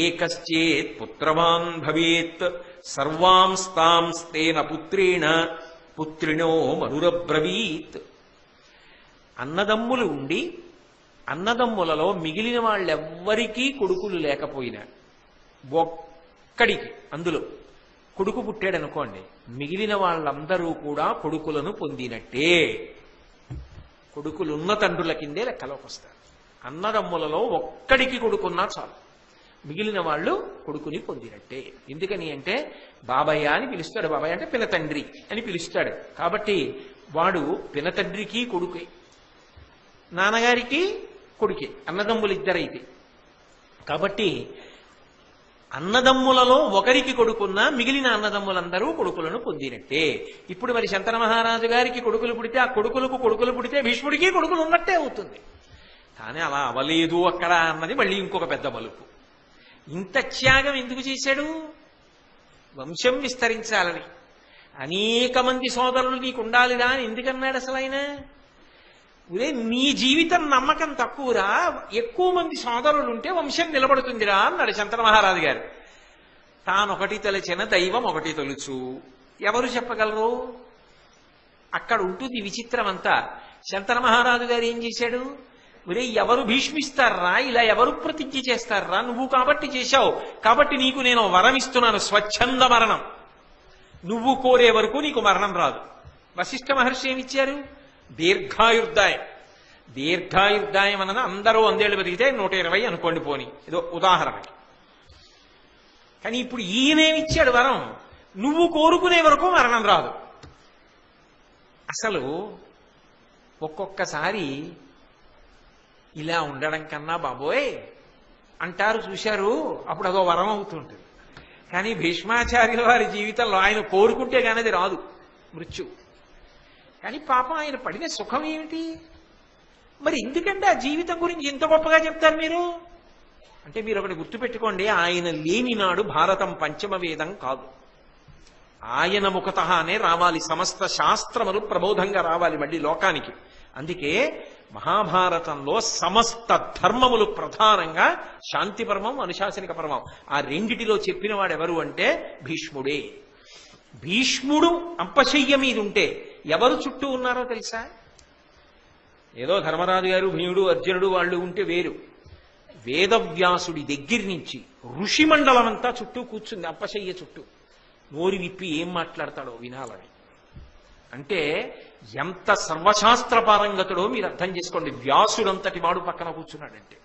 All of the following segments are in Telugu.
ఏకశ్చేత్ పుత్రవాన్ భవేత్ సర్వాంస్తాంస్తేన పుత్రేణ పుత్రిణో మనురబ్రవీత్. అన్నదమ్ములు ఉండి అన్నదమ్ములలో మిగిలిన వాళ్ళెవ్వరికీ కొడుకులు లేకపోయినా ఒక్కడికి అందులో కొడుకు పుట్టాడనుకోండి, మిగిలిన వాళ్ళందరూ కూడా కొడుకులను పొందినట్టే. కొడుకులున్న తండ్రుల కిందే లెక్కలోకి వస్తారు. అన్నదమ్ములలో ఒక్కడికి కొడుకున్నా చాలు, మిగిలిన వాళ్ళు కొడుకుని పొందినట్టే. ఎందుకని అంటే బాబయ్య అని పిలుస్తాడు, బాబాయ్ అంటే పినతండ్రి అని పిలుస్తాడు. కాబట్టి వాడు పినతండ్రికి కొడుకే, నాన్నగారికి కొడుకే, అన్నదమ్ములు ఇద్దరైతే. కాబట్టి అన్నదమ్ములలో ఒకరికి కొడుకున్నా మిగిలిన అన్నదమ్ములందరూ కొడుకులను పొందినట్టే. ఇప్పుడు మరి శంతన మహారాజు గారికి కొడుకులు పుడితే, ఆ కొడుకులకు కొడుకులు పుడితే భీష్ముడికి కొడుకులు ఉన్నట్టే అవుతుంది. కానీ అలా అవలేదు అక్కడ అన్నది మళ్ళీ ఇంకొక పెద్ద మలుపు. ఇంత త్యాగం ఎందుకు చేశాడు? వంశం విస్తరించాలని. అనేక మంది సోదరులు నీకు ఉండాలిరా అని ఎందుకన్నాడు అసలు ఆయన? ఉదే నీ జీవితం నమ్మకం తక్కువరా, ఎక్కువ మంది సోదరులు ఉంటే వంశం నిలబడుతుందిరా అన్నాడు శంతన మహారాజు గారు. తానొకటి తలచిన దైవం ఒకటి తొలుచు, ఎవరు చెప్పగలరు? అక్కడ ఉంటుంది విచిత్రం అంతా. శంతన మహారాజు గారు ఏం చేశాడు? ఒరే ఎవరు భీష్మిస్తారా, ఇలా ఎవరు ప్రతిజ్ఞ చేస్తారా? నువ్వు కాబట్టి చేశావు, కాబట్టి నీకు నేను వరం ఇస్తున్నాను, స్వచ్ఛంద మరణం. నువ్వు కోరే వరకు నీకు మరణం రాదు. వశిష్ఠ మహర్షి ఏమిచ్చారు? దీర్ఘాయుర్దాయం. దీర్ఘాయుర్దాయం అన్నది అందరూ 100 ఏళ్ళు బతికితే 120 అనుకోండి పోని, ఏదో ఉదాహరణకి. కానీ ఇప్పుడు ఈయనేమిచ్చాడు వరం? నువ్వు కోరుకునే వరకు మరణం రాదు. అసలు ఒక్కొక్కసారి ఇలా ఉండడం కన్నా బాబోయ్ అంటారు చూశారు, అప్పుడు అదో వరం అవుతుంటుంది. కానీ భీష్మాచార్యుల వారి జీవితంలో ఆయన కోరుకుంటే కానీ అది రాదు, మృత్యు. కానీ పాపం ఆయన పడిన సుఖం ఏమిటి? మరి ఎందుకంటే ఆ జీవితం గురించి ఇంత గొప్పగా చెప్తారు మీరు అంటే, మీరు ఒకటి గుర్తుపెట్టుకోండి, ఆయన లేని నాడు భారతం పంచమ వేదం కాదు. ఆయన ముఖతహానే రావాలి, సమస్త శాస్త్రములు ప్రబోధంగా రావాలి మళ్ళీ లోకానికి. అందుకే మహాభారతంలో సమస్త ధర్మములు ప్రధానంగా శాంతి పర్వం, అనుశాసనిక పర్వం, ఆ రెండిటిలో చెప్పిన వాడు ఎవరు అంటే భీష్ముడే. భీష్ముడు అంపశయ్య మీద ఉంటే ఎవరు చుట్టూ ఉన్నారో తెలుసా? ఏదో ధర్మరాజు గారు, భీముడు, అర్జునుడు వాళ్ళు ఉంటే వేరు. వేదవ్యాసుడి దగ్గర నుంచి ఋషి మండలం అంతా చుట్టూ కూర్చుంది అంపశయ్య చుట్టూ. నోరు విప్పి ఏం మాట్లాడతాడో వినాలని. అంటే ఎంత సర్వశాస్త్ర పారంగతుడో మీరు అర్థం చేసుకోండి. వ్యాసుడంతటి వాడు పక్కన కూర్చున్నాడంటే,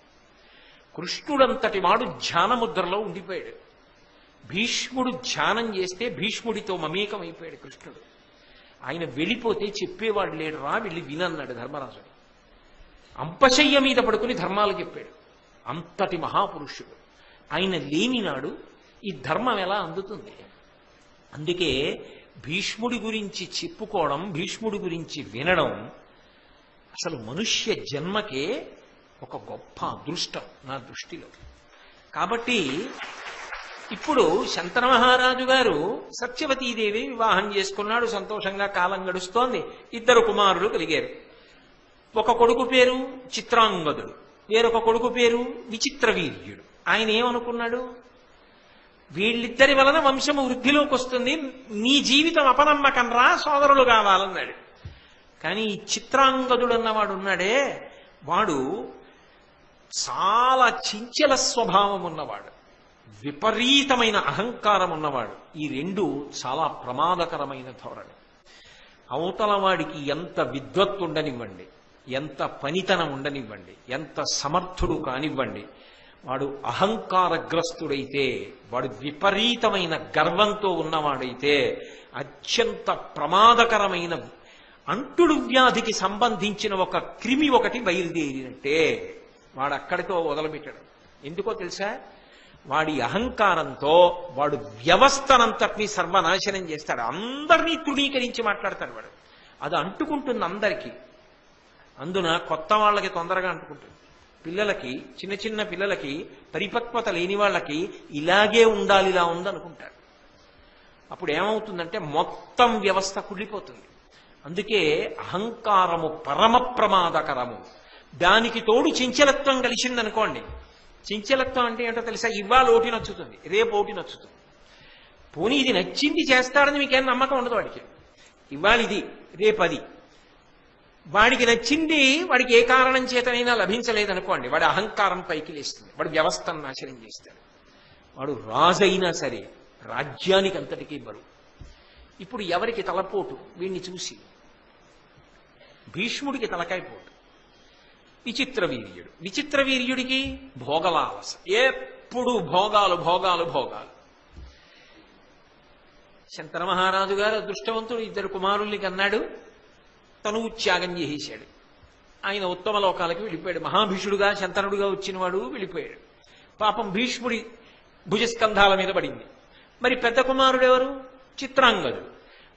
కృష్ణుడంతటి వాడు ధ్యానముద్రలో ఉండిపోయాడు. భీష్ముడు ధ్యానం చేస్తే భీష్ముడితో మమేకం అయిపోయాడు కృష్ణుడు. ఆయన వెళ్ళిపోతే చెప్పేవాడు లేడు, రా వెళ్ళి వినన్నాడు ధర్మరాజుని. అంపశయ్య మీద పడుకుని ధర్మాలు చెప్పాడు. అంతటి మహాపురుషుడు. ఆయన లేని నాడు ఈ ధర్మం ఎలా అందుతుంది? అందుకే భీష్ముడి గురించి చెప్పుకోవడం, భీష్ముడి గురించి వినడం అసలు మనుష్య జన్మకే ఒక గొప్ప అదృష్టం నా దృష్టిలో. కాబట్టి ఇప్పుడు శంతన మహారాజు గారు సత్యవతీదేవి వివాహం చేసుకున్నాడు, సంతోషంగా కాలం గడుస్తోంది. 2 కుమారులు కలిగారు. ఒక కొడుకు పేరు చిత్రాంగదుడు, వేరొక కొడుకు పేరు విచిత్రవీర్యుడు. ఆయన ఏమనుకున్నాడు? వీళ్ళిద్దరి వలన వంశము వృద్ధిలోకి వస్తుంది, నీ జీవితం అపనమ్మకం రా, సోదరులు కావాలన్నాడు. కానీ ఈ చిత్రాంగదుడు అన్నవాడు ఉన్నాడే, వాడు చాలా చించల స్వభావం ఉన్నవాడు, విపరీతమైన అహంకారం ఉన్నవాడు. ఈ రెండు చాలా ప్రమాదకరమైన ధోరణి. అవతల వాడికి ఎంత విద్వత్తు ఉండనివ్వండి, ఎంత పనితనం ఉండనివ్వండి, ఎంత సమర్థుడు కానివ్వండి, వాడు అహంకారగ్రస్తుడైతే, వాడు విపరీతమైన గర్వంతో ఉన్నవాడైతే, అత్యంత ప్రమాదకరమైన అంటుడు వ్యాధికి సంబంధించిన ఒక క్రిమి ఒకటి బయలుదేరినట్టే. వాడు అక్కడితో వదలబెట్టాడు. ఎందుకో తెలుసా? వాడి అహంకారంతో వాడు వ్యవస్థనంతటినీ సర్వనాశనం చేస్తాడు. అందరినీ తృణీకరించి మాట్లాడతాడు వాడు. అది అంటుకుంటుంది అందరికీ. అందున కొత్త వాళ్ళకి తొందరగా అంటుకుంటుంది. పిల్లలకి, చిన్న చిన్న పిల్లలకి, పరిపక్వత లేని వాళ్ళకి ఇలాగే ఉండాలి, ఇలా ఉందనుకుంటాడు. అప్పుడు ఏమవుతుందంటే మొత్తం వ్యవస్థ కుళ్ళిపోతుంది. అందుకే అహంకారము పరమ ప్రమాదకరము. దానికి తోడు చంచలత్వం కలిసిందనుకోండి, చంచలత్వం అంటే ఏంటో తెలుసా? ఇవాళ ఓటి నచ్చుతుంది, రేపు ఓటి నచ్చుతుంది. పోనీ ఇది నచ్చింది చేస్తాడని మీకేం నమ్మకం ఉండదు వాడికి. ఇవాళ ఇది, రేపు అది. వాడికి నచ్చింది వాడికి ఏ కారణం చేతనైనా లభించలేదనుకోండి, వాడి అహంకారం పైకి లేస్తుంది, వాడు వ్యవస్థను నాశనం చేస్తాడు. వాడు రాజైనా సరే రాజ్యానికి అంతటికీ బరువు. ఇప్పుడు ఎవరికి తలపోటు? వీడిని చూసి. భీష్ముడికి తలకాయపోటు. విచిత్ర వీర్యుడు. విచిత్ర వీర్యుడికి భోగలాలస, ఎప్పుడు భోగాలు భోగాలు భోగాలు. శంతన మహారాజు గారు అదృష్టవంతుడు, 2 కుమారుల్ని కన్నాడు, తనువు త్యాగం చేసేశాడు. ఆయన ఉత్తమ లోకాలకి వెళ్ళిపోయాడు. మహాభీషుడుగా శంతనుడుగా వచ్చినవాడు వెళ్ళిపోయాడు. పాపం భీష్ముడి భుజస్కంధాల మీద పడింది. మరి పెద్ద కుమారుడు ఎవరు? చిత్రాంగదుడు.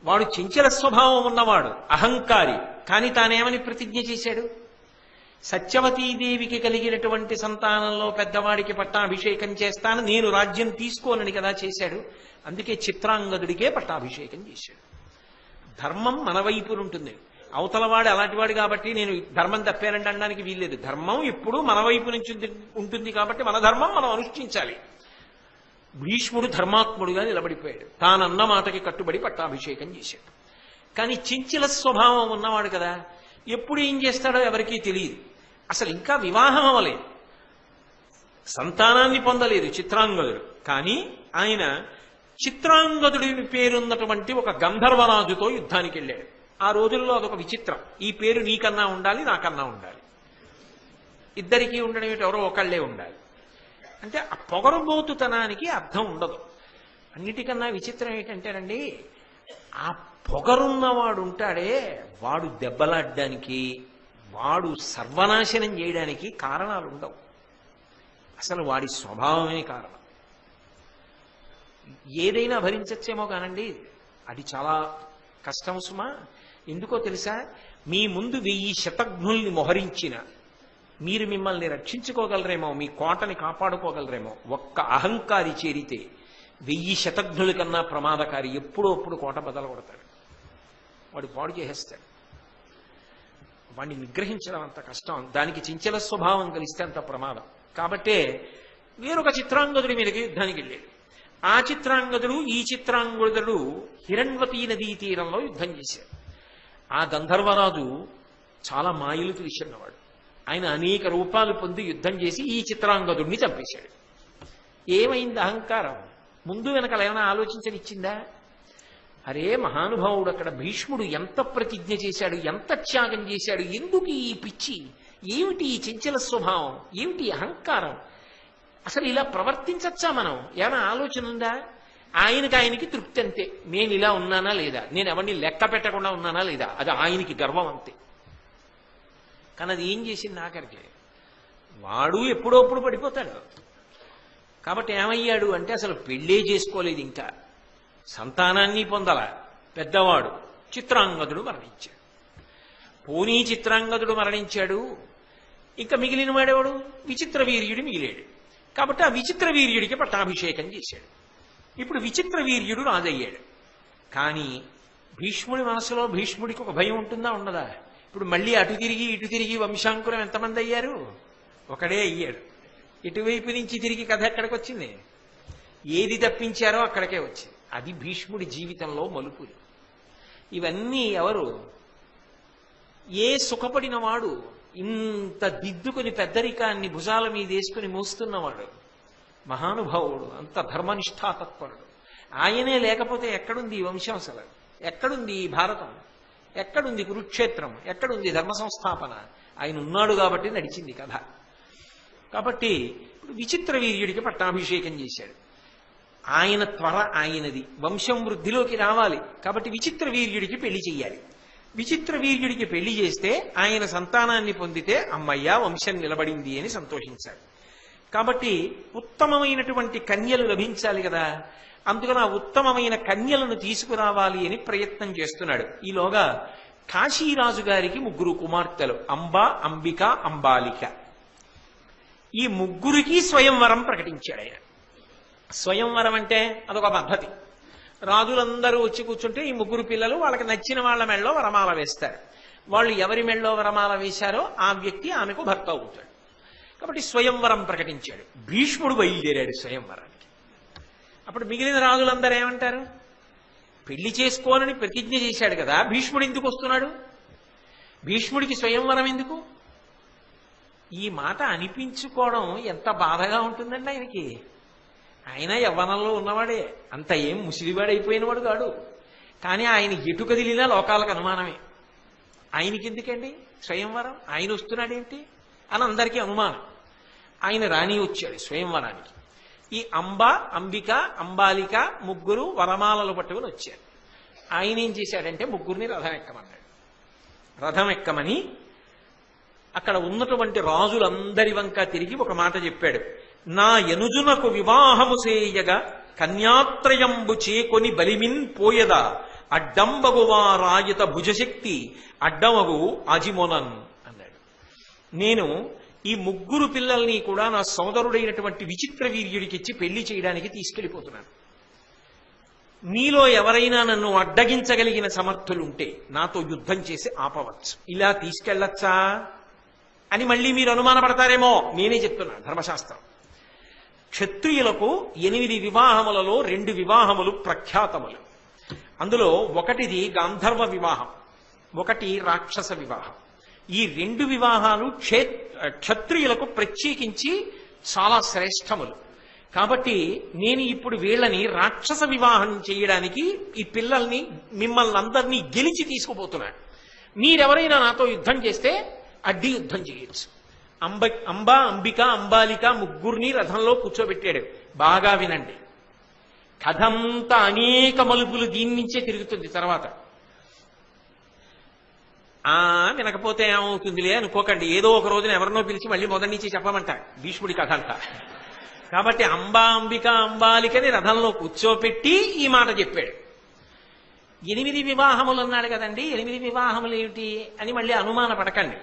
వాడు చంచల స్వభావం ఉన్నవాడు, అహంకారి. కానీ తానేమని ప్రతిజ్ఞ చేశాడు? సత్యవతీదేవికి కలిగినటువంటి సంతానంలో పెద్దవాడికి పట్టాభిషేకం చేస్తాను, నేను రాజ్యం తీసుకోనని కదా చేశాడు. అందుకే చిత్రాంగదుడికే పట్టాభిషేకం చేశాడు. ధర్మం మన వైపు ఉంటుంది. అవతలవాడు అలాంటివాడు కాబట్టి నేను ధర్మం తప్పానంటే అనడానికి వీల్లేదు. ధర్మం ఎప్పుడూ మన వైపు నుంచి ఉంటుంది కాబట్టి మన ధర్మం మనం అనుష్ఠించాలి. భీష్ముడు ధర్మాత్ముడుగా నిలబడిపోయాడు. తానన్న మాటకి కట్టుబడి పట్టాభిషేకం చేశాడు. కానీ చంచల స్వభావం ఉన్నవాడు కదా, ఎప్పుడు ఏం చేస్తాడో ఎవరికీ తెలియదు. అసలు ఇంకా వివాహం అవ్వలేదు, సంతానాన్ని పొందలేదు చిత్రాంగదుడు. కానీ ఆయన చిత్రాంగదుడి పేరున్నటువంటి ఒక గంధర్వరాజుతో యుద్ధానికి వెళ్ళాడు. ఆ రోజుల్లో అదొక విచిత్రం. ఈ పేరు నీకన్నా ఉండాలి, నాకన్నా ఉండాలి. ఇద్దరికీ ఉండడం ఏంటి? ఎవరో ఒకళ్లే ఉండాలి. అంటే ఆ పొగరుబోతుతనానికి అర్థం ఉండదు. అన్నిటికన్నా విచిత్రం ఏంటంటేనండి, ఆ పొగరున్నవాడు ఉంటాడే, వాడు దెబ్బలాడ్డానికి, వాడు సర్వనాశనం చేయడానికి కారణాలు ఉండవు. అసలు వాడి స్వభావమే కారణం. ఏదైనా భరించచ్చేమో కానండి, అది చాలా కష్టం సుమా. ఎందుకో తెలుసా? మీ ముందు 1000 శతఘ్నుల్ని మోహరించిన మీరు మిమ్మల్ని రక్షించుకోగలరేమో, మీ కోటని కాపాడుకోగలరేమో. ఒక్క అహంకారి చేరితే 1000 శతఘ్నుల కన్నా ప్రమాదకారి. ఎప్పుడో అప్పుడు కోట బదలు కొడతాడు, వాడు పాడు చేసేస్తాడు. వాడిని నిగ్రహించడం అంత కష్టం, దానికి చంచల స్వభావం కలిస్తే అంత ప్రమాదం. కాబట్టే వేరొక చిత్రాంగదుడి మీదకి యుద్ధానికి వెళ్ళాడు. ఆ చిత్రాంగదుడు ఈ చిత్రాంగదుడు హిరణ్వతీ నదీ తీరంలో యుద్ధం చేశాడు. ఆ గంధర్వరాజు చాలా మాయలు తెలిసినవాడు. ఆయన అనేక రూపాలు పొంది యుద్ధం చేసి ఈ చిత్రాంగదుడిని చంపేశాడు. ఏమైంది అహంకారం? ముందు వెనకాల ఏమైనా ఆలోచించనిచ్చిందా? అరే మహానుభావుడు, అక్కడ భీష్ముడు ఎంత ప్రతిజ్ఞ చేశాడు, ఎంత త్యాగం చేశాడు, ఎందుకు ఈ పిచ్చి, ఏమిటి ఈ చంచల స్వభావం, ఏమిటి అహంకారం, అసలు ఇలా ప్రవర్తించచ్చా మనం? ఏమైనా ఆలోచన ఉందా? ఆయనకి తృప్తి అంతే. నేను ఇలా ఉన్నానా లేదా, నేను ఎవరిని లెక్క పెట్టకుండా ఉన్నానా లేదా, అది ఆయనకి గర్వం అంతే. కానీ అది ఏం చేసింది ఆఖరికి? వాడు ఎప్పుడోప్పుడు పడిపోతాడు. కాబట్టి ఏమయ్యాడు అంటే అసలు పెళ్ళే చేసుకోలేదు, ఇంకా సంతానాన్ని పొందల. పెద్దవాడు చిత్రాంగదుడు మరణించాడు. పోనీ చిత్రాంగదుడు మరణించాడు, ఇంకా మిగిలిన వాడేవాడు? విచిత్ర వీర్యుడు మిగిలాడు. కాబట్టి ఆ విచిత్ర వీర్యుడికి పట్టాభిషేకం చేశాడు. ఇప్పుడు విచిత్ర వీర్యుడు రాజయ్యాడు. కానీ భీష్ముడి మనసులో భీష్ముడికి ఒక భయం ఉంటుందా ఉండదా? ఇప్పుడు మళ్ళీ అటు తిరిగి ఇటు తిరిగి వంశాంకురం ఎంతమంది అయ్యారు? ఒకడే అయ్యాడు. ఇటువైపు నుంచి తిరిగి కథ ఎక్కడికి వచ్చింది? ఏది తప్పించారో అక్కడికే వచ్చింది. అది భీష్ముడి జీవితంలో మలుపులు. ఇవన్నీ ఎవరు? ఏ సుఖపడినవాడు, ఇంత దిద్దుకుని పెద్దరికాన్ని భుజాల మీద వేసుకుని మోస్తున్నవాడు మహానుభావుడు, అంత ధర్మనిష్ఠాతత్పరుడు. ఆయనే లేకపోతే ఎక్కడుంది ఈ వంశం? అసలు ఎక్కడుంది ఈ భారతం? ఎక్కడుంది కురుక్షేత్రం? ఎక్కడుంది ధర్మ సంస్థాపన? ఆయన ఉన్నాడు కాబట్టి నడిచింది కథ. కాబట్టి ఇప్పుడు విచిత్ర వీర్యుడికి పట్టాభిషేకం చేశాడు. ఆయన త్వర ఆయనది, వంశం వృద్ధిలోకి రావాలి. కాబట్టి విచిత్ర వీర్యుడికి పెళ్లి చెయ్యాలి. విచిత్ర వీర్యుడికి పెళ్లి చేస్తే ఆయన సంతానాన్ని పొందితే అమ్మయ్య వంశం నిలబడింది అని సంతోషించాడు. కాబట్టి ఉత్తమమైనటువంటి కన్యలు లభించాలి కదా, అందుకని ఆ ఉత్తమమైన కన్యలను తీసుకురావాలి అని ప్రయత్నం చేస్తున్నాడు. ఈలోగా కాశీరాజు గారికి 3 కుమార్తెలు, అంబ, అంబిక, అంబాలిక. ఈ 3కి స్వయంవరం ప్రకటించాడు ఆయన. స్వయంవరం అంటే అదొక పద్ధతి. రాజులందరూ వచ్చి కూర్చుంటే ఈ 3 పిల్లలు వాళ్ళకి నచ్చిన వాళ్ళ మెళ్ళలో వరమాల వేస్తారు. వాళ్ళు ఎవరి మెళ్ళలో వరమాల వేశారో ఆ వ్యక్తి ఆమెకు భర్త అవుతాడు. కాబట్టి స్వయంవరం ప్రకటించాడు. భీష్ముడు బయలుదేరాడు స్వయంవరానికి. అప్పుడు మిగిలిన రాజులందరూ ఏమంటారు? పెళ్లి చేసుకోనని ప్రతిజ్ఞ చేశాడు కదా, భీష్ముడు ఎందుకు వస్తున్నాడు? భీష్ముడికి స్వయంవరం ఎందుకు? ఈ మాట అనిపించుకోవడం ఎంత బాధగా ఉంటుందండి ఆయనకి. ఆయన యవ్వనంలో ఉన్నవాడే, అంత ఏం ముసిలివాడైపోయినవాడు కాడు. కానీ ఆయన ఎటు కదిలినా లోకాలకు అనుమానమే. ఆయనకి ఎందుకండి స్వయంవరం? ఆయన వస్తున్నాడేంటి అని అందరికీ అనుమానం. ఆయన రాణి వచ్చాడు స్వయంవరానికి. ఈ అంబ, అంబిక, అంబాలిక ముగ్గురు వరమాలలు పట్టుకుని వచ్చారు. ఆయన ఏం చేశాడంటే ముగ్గురిని రథం ఎక్కమన్నాడు. రథం ఎక్కమని అక్కడ ఉన్నటువంటి రాజులందరి వంక తిరిగి ఒక మాట చెప్పాడు. నా యనుజునకు వివాహము చేయగా కన్యాత్రయంబు చేకొని బలిమిన్ పోయదా అడ్డంబగువా రాయత భుజశక్తి అడ్డమగు అజిమొనన్ అన్నాడు. నేను ఈ ముగ్గురు పిల్లల్ని కూడా నా సోదరుడైనటువంటి విచిత్ర వీర్యుడికి ఇచ్చి పెళ్లి చేయడానికి తీసుకెళ్లిపోతున్నాను. మీలో ఎవరైనా నన్ను అడ్డగించగలిగిన సమర్థులుంటే నాతో యుద్ధం చేసి ఆపవచ్చు. ఇలా తీసుకెళ్లొచ్చా అని మళ్ళీ మీరు అనుమానపడతారేమో. నేనే చెప్తున్నా, ధర్మశాస్త్రం. క్షత్రియులకు 8 వివాహములలో 2 వివాహములు ప్రఖ్యాతములు. అందులో ఒకటిది గాంధర్వ వివాహం, ఒకటి రాక్షస వివాహం. ఈ 2 వివాహాలు క్షత్రియులకు ప్రత్యేకించి చాలా శ్రేష్టములు. కాబట్టి నేను ఇప్పుడు వీళ్ళని రాక్షస వివాహం చేయడానికి ఈ పిల్లల్ని మిమ్మల్ని అందరినీ గెలిచి తీసుకుపోతున్నాను. మీరెవరైనా నాతో యుద్ధం చేస్తే అడ్డి యుద్ధం చేయొచ్చు. అంబ, అంబిక, అంబాలిక ముగ్గురిని రథంలో కూర్చోబెట్టాడు. బాగా వినండి, కథంతా అనేక మలుపులు దీని నుంచే తిరుగుతుంది. తర్వాత వినకపోతే ఏమవుతుందిలే అనుకోకండి. ఏదో ఒక రోజున ఎవరినో పిలిచి మళ్ళీ మొదటి నుంచి చెప్పమంట భీష్ముడి కథ అంతా. కాబట్టి అంబా, అంబిక, అంబాలికని రథంలో కూర్చోపెట్టి ఈ మాట చెప్పాడు. 8 వివాహములు అన్నాడు కదండి, 8 వివాహములు ఏమిటి అని మళ్ళీ అనుమాన పడకండి.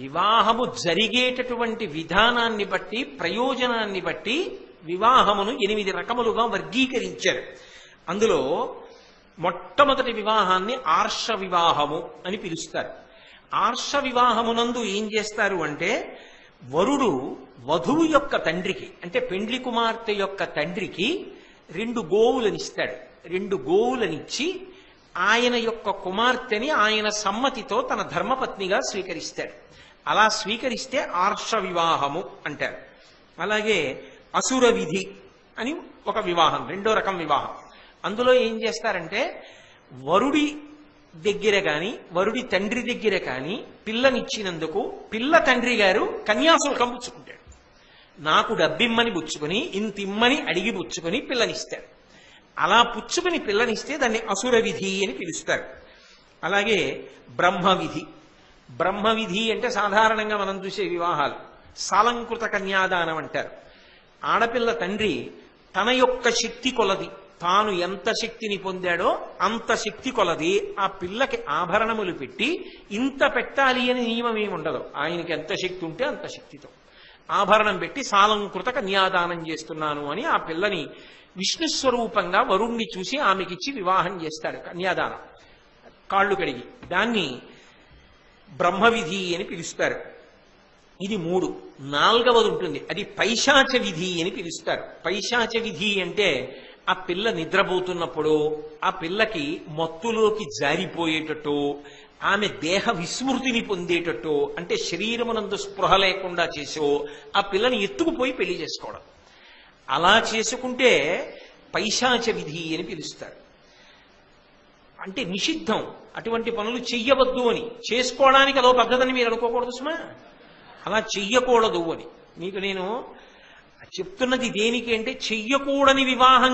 వివాహము జరిగేటటువంటి విధానాన్ని బట్టి, ప్రయోజనాన్ని బట్టి వివాహమును 8 రకములుగా వర్గీకరించారు. అందులో మొట్టమొదటి వివాహాన్ని ఆర్ష వివాహము అని పిలుస్తారు. ఆర్ష వివాహమునందు ఏం చేస్తారు అంటే, వరుడు వధువు యొక్క తండ్రికి, అంటే పెండ్లి కుమార్తె యొక్క తండ్రికి 2 గోవులనిస్తాడు. 2 గోవులనిచ్చి ఆయన యొక్క కుమార్తెని ఆయన సమ్మతితో తన ధర్మపత్నిగా స్వీకరిస్తాడు. అలా స్వీకరిస్తే ఆర్ష వివాహము అంటారు. అలాగే అసుర విధి అని ఒక వివాహం, 2వ రకం వివాహం. అందులో ఏం చేస్తారంటే, వరుడి దగ్గర కానీ వరుడి తండ్రి దగ్గర కానీ పిల్లనిచ్చినందుకు పిల్ల తండ్రి గారు కన్యాశుల్కం పుచ్చుకుంటాడు. నాకు డబ్బిమ్మని పుచ్చుకొని, ఇంతిమ్మని అడిగి పుచ్చుకొని పిల్లనిస్తాడు. అలా పుచ్చుకుని పిల్లనిస్తే దాన్ని అసుర విధి అని పిలుస్తారు. అలాగే బ్రహ్మవిధి. బ్రహ్మవిధి అంటే సాధారణంగా మనం చూసే వివాహాలు సాలంకృత కన్యాదానం అంటారు. ఆడపిల్ల తండ్రి తన యొక్క శక్తి కొలది, తాను ఎంత శక్తిని పొందాడో అంత శక్తి కొలది ఆ పిల్లకి ఆభరణములు పెట్టి, ఇంత పెట్టాలి అని నియమం ఏమి ఉండదు. ఆయనకి ఎంత శక్తి ఉంటే అంత శక్తితో ఆభరణం పెట్టి సాలంకృత కన్యాదానం చేస్తున్నాను అని ఆ పిల్లని విష్ణు స్వరూపంగా వరుణ్ణి చూసి ఆమెకిచ్చి వివాహం చేస్తాడు. కన్యాదానం, కాళ్ళు కడిగి. దాన్ని బ్రహ్మవిధి అని పిలుస్తారు. ఇది 3. 4వది ఉంటుంది, అది పైశాచ విధి అని పిలుస్తారు. పైశాచ విధి అంటే ఆ పిల్ల నిద్రపోతున్నప్పుడు ఆ పిల్లకి మత్తులోకి జారిపోయేటట్టు, ఆమె దేహ విస్మృతిని పొందేటట్టు, అంటే శరీరమునందు స్పృహ లేకుండా చేసో ఆ పిల్లని ఎత్తుకుపోయి పెళ్లి చేసుకోవడం. అలా చేసుకుంటే పైశాచ విధి అని పిలుస్తారు. అంటే నిషిద్ధం, అటువంటి పనులు చెయ్యవద్దు అని. చేసుకోవడానికి అదో పద్ధతిని మీరు అనుకోకూడదు సుమా, అలా చెయ్యకూడదు అని. మీకు నేను చెప్తున్నది దేనికి అంటే, చెయ్యకూడని వివాహం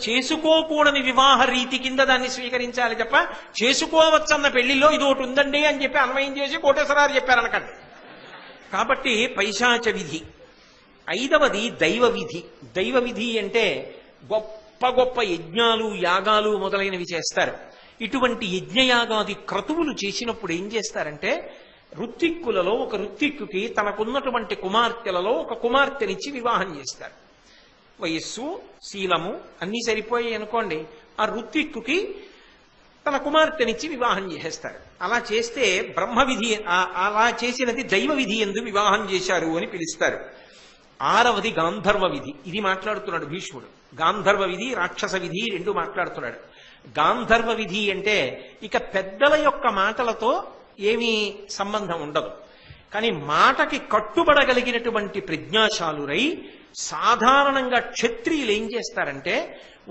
చేసుకోకూడని వివాహ రీతి కింద దాన్ని స్వీకరించాలి తప్ప, చేసుకోవచ్చన్న పెళ్లిలో ఇది ఒకటి ఉందండి అని చెప్పి అన్వయం చేసి కోటేశ్వరారు చెప్పారనకండి. కాబట్టి పైశాచ విధి. 5వది దైవ విధి. దైవ విధి అంటే గొప్ప గొప్ప యజ్ఞాలు, యాగాలు మొదలైనవి చేస్తారు. ఇటువంటి యజ్ఞయాగాది క్రతువులు చేసినప్పుడు ఏం చేస్తారంటే, ఋత్విక్కులలో ఒక ఋత్విక్కుకి తనకున్నటువంటి కుమార్తెలలో ఒక కుమార్తెనిచ్చి వివాహం చేస్తారు. వయస్సు, శీలము అన్నీ సరిపోయాయి అనుకోండి, ఆ ఋత్విక్కుకి తన కుమార్తెనిచ్చి వివాహం చేసేస్తారు. అలా చేస్తే బ్రహ్మ విధి, అలా చేసినది దైవ విధి యందు వివాహం చేశారు అని పిలుస్తారు. 6వది గాంధర్వ విధి. ఇది మాట్లాడుతున్నాడు భీష్ముడు. గాంధర్వ విధి, రాక్షస విధి రెండు మాట్లాడుతున్నాడు. గాంధర్వ విధి అంటే ఇక పెద్దల యొక్క మాటలతో ఏమీ సంబంధం ఉండదు. కానీ మాటకి కట్టుబడగలిగినటువంటి ప్రజ్ఞాశాలురై సాధారణంగా క్షత్రియులు ఏం చేస్తారంటే,